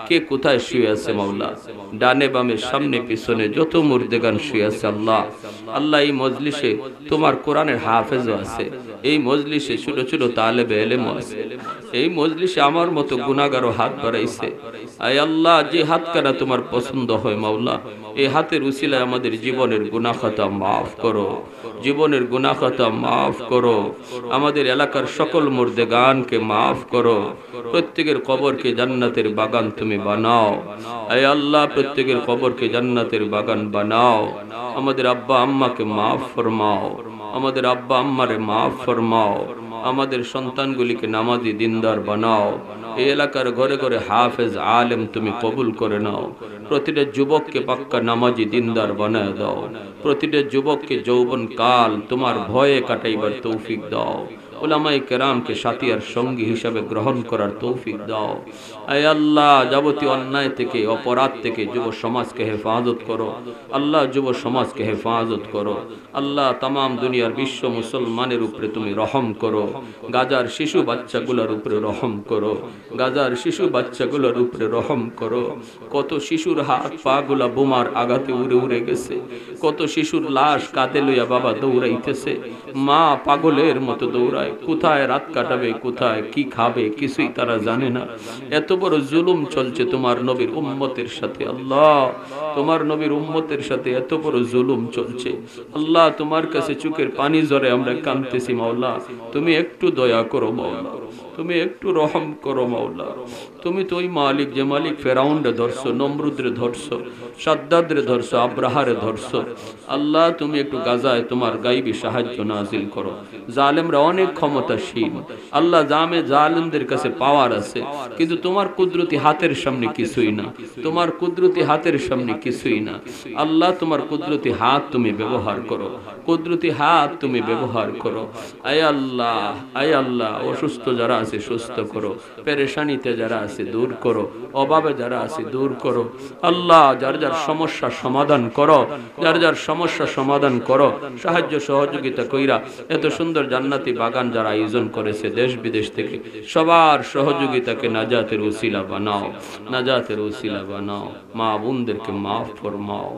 কে কোথায় শুয়ে আছে মাওলা, ডানে বামে সামনে পিছনে যত মুর্দেগান শুয়ে আছে আল্লাহ, আল্লাহ এই মজলিসে তোমার কোরআনের হাফেজও আছে, এই মজলিসে ছোট ছোট তালেবে ইলমও আছে, এই মজলিসে আমার মতো গুনাহগারও হাত বাড়াইছে। আয় আল্লাহ, যে হাত কাটা তোমার পছন্দ হয় মাওলা, এই হাতের উসিলায় আমাদের জীবনের গুনাহ খাতা মাফ করো, জীবনের গুনাহ খাতা মাফ করো, আমাদের এলাকার সকল মুর্দেগানকে মাফ করো, প্রত্যেকের কবরকে জান্নাতের বাগান তুমি বানাও। আয় আল্লাহ, প্রত্যেকের কবরকে জান্নাতের বাগান বানাও। আমাদের আব্বা আম্মাকে মাফ ফরমাও, আমাদের আব্বা আম্মারে মাফ ফরমাও, আমাদের সন্তানগুলিকে নামাজি দিনদার বানাও। এই এলাকার ঘরে ঘরে হাফেজ আলেম তুমি কবুল করে নাও। প্রতিটা যুবককে পাক্কা নামাজি দিনদার বানায় দাও। প্রতিটা যুবককে যৌবন কাল তোমার ভয়ে কাটাইবার তৌফিক দাও। উলামায়ে কেরামকে সাথী আর সঙ্গী হিসাবে গ্রহণ করার তৌফিক দাও। আয় আল্লাহ, যাবতীয় অন্যায় থেকে, অপরাধ থেকে যুব সমাজকে হেফাজত করো। আল্লাহ, যুব সমাজকে হেফাজত করো। আল্লাহ, তামাম দুনিয়ার বিশ্ব মুসলমানের উপরে তুমি রহম করো। গাজার শিশু বাচ্চাগুলোর উপরে রহম করো, গাজার শিশু বাচ্চাগুলোর উপরে রহম করো। কত শিশুর হাত পা গুলা বোমার আঘাতে উড়ে উড়ে গেছে, কত শিশুর লাশ কাঁধে লইয়া বাবা দৌড়াইতেছে, মা পাগলের মতো দৌড়ায়, কোথায় রাত কাটাবে, কোথায় কি খাবে কিছুই তারা জানে না। এত বড় জুলুম চলছে তোমার নবীর উম্মতের সাথে। আল্লাহ, তোমার নবীর উম্মতের সাথে এত বড় জুলুম চলছে। আল্লাহ, তোমার কাছে চোখের পানি ঝরে আমরা কাঁদতেছি মাওলা, তুমি একটু দয়া করো মাওলা, তুমি একটু রহম করো মাওলা। তুমি তো ওই মালিক, যে মালিক ফেরাউনরে ধরছো, নমরুদরে ধরছো, সাদ্দাদরে ধরছো, আব্রাহারে ধরছো। আল্লাহ, তুমি একটু গাজায় তোমার গাইবী সাহায্য নাজিল করো। জালেমরা অনেক ক্ষমতাশীল আল্লাহ, জালেমদের কাছে পাওয়ার আছে, কিন্তু তোমার কুদরতি হাতের সামনে কিছুই না, তোমার কুদরতি হাতের সামনে কিছুই না। আল্লাহ, তোমার কুদরতি হাত তুমি ব্যবহার করো, কুদরতি হাত তুমি ব্যবহার করো। আয় আল্লাহ, আয় আল্লাহ, অসুস্থ যারা আছে সুস্থ করো, পেরেশানিতে যারা আছে দূর করো, অভাবে যারা আছে দূর করো। আল্লাহ, যার যার সমস্যা সমাধান করো, যার যার সমস্যা সমাধান করো। সাহায্য সহযোগিতা কইরা এত সুন্দর জান্নাতি বাগান যারা আয়োজন করেছে দেশ বিদেশ থেকে, সবার সহযোগিতাকে নাজাতের উসিলা বানাও, নাজাতের উসিলা বানাও। মা বোনদেরকে মাফ ফরমাও।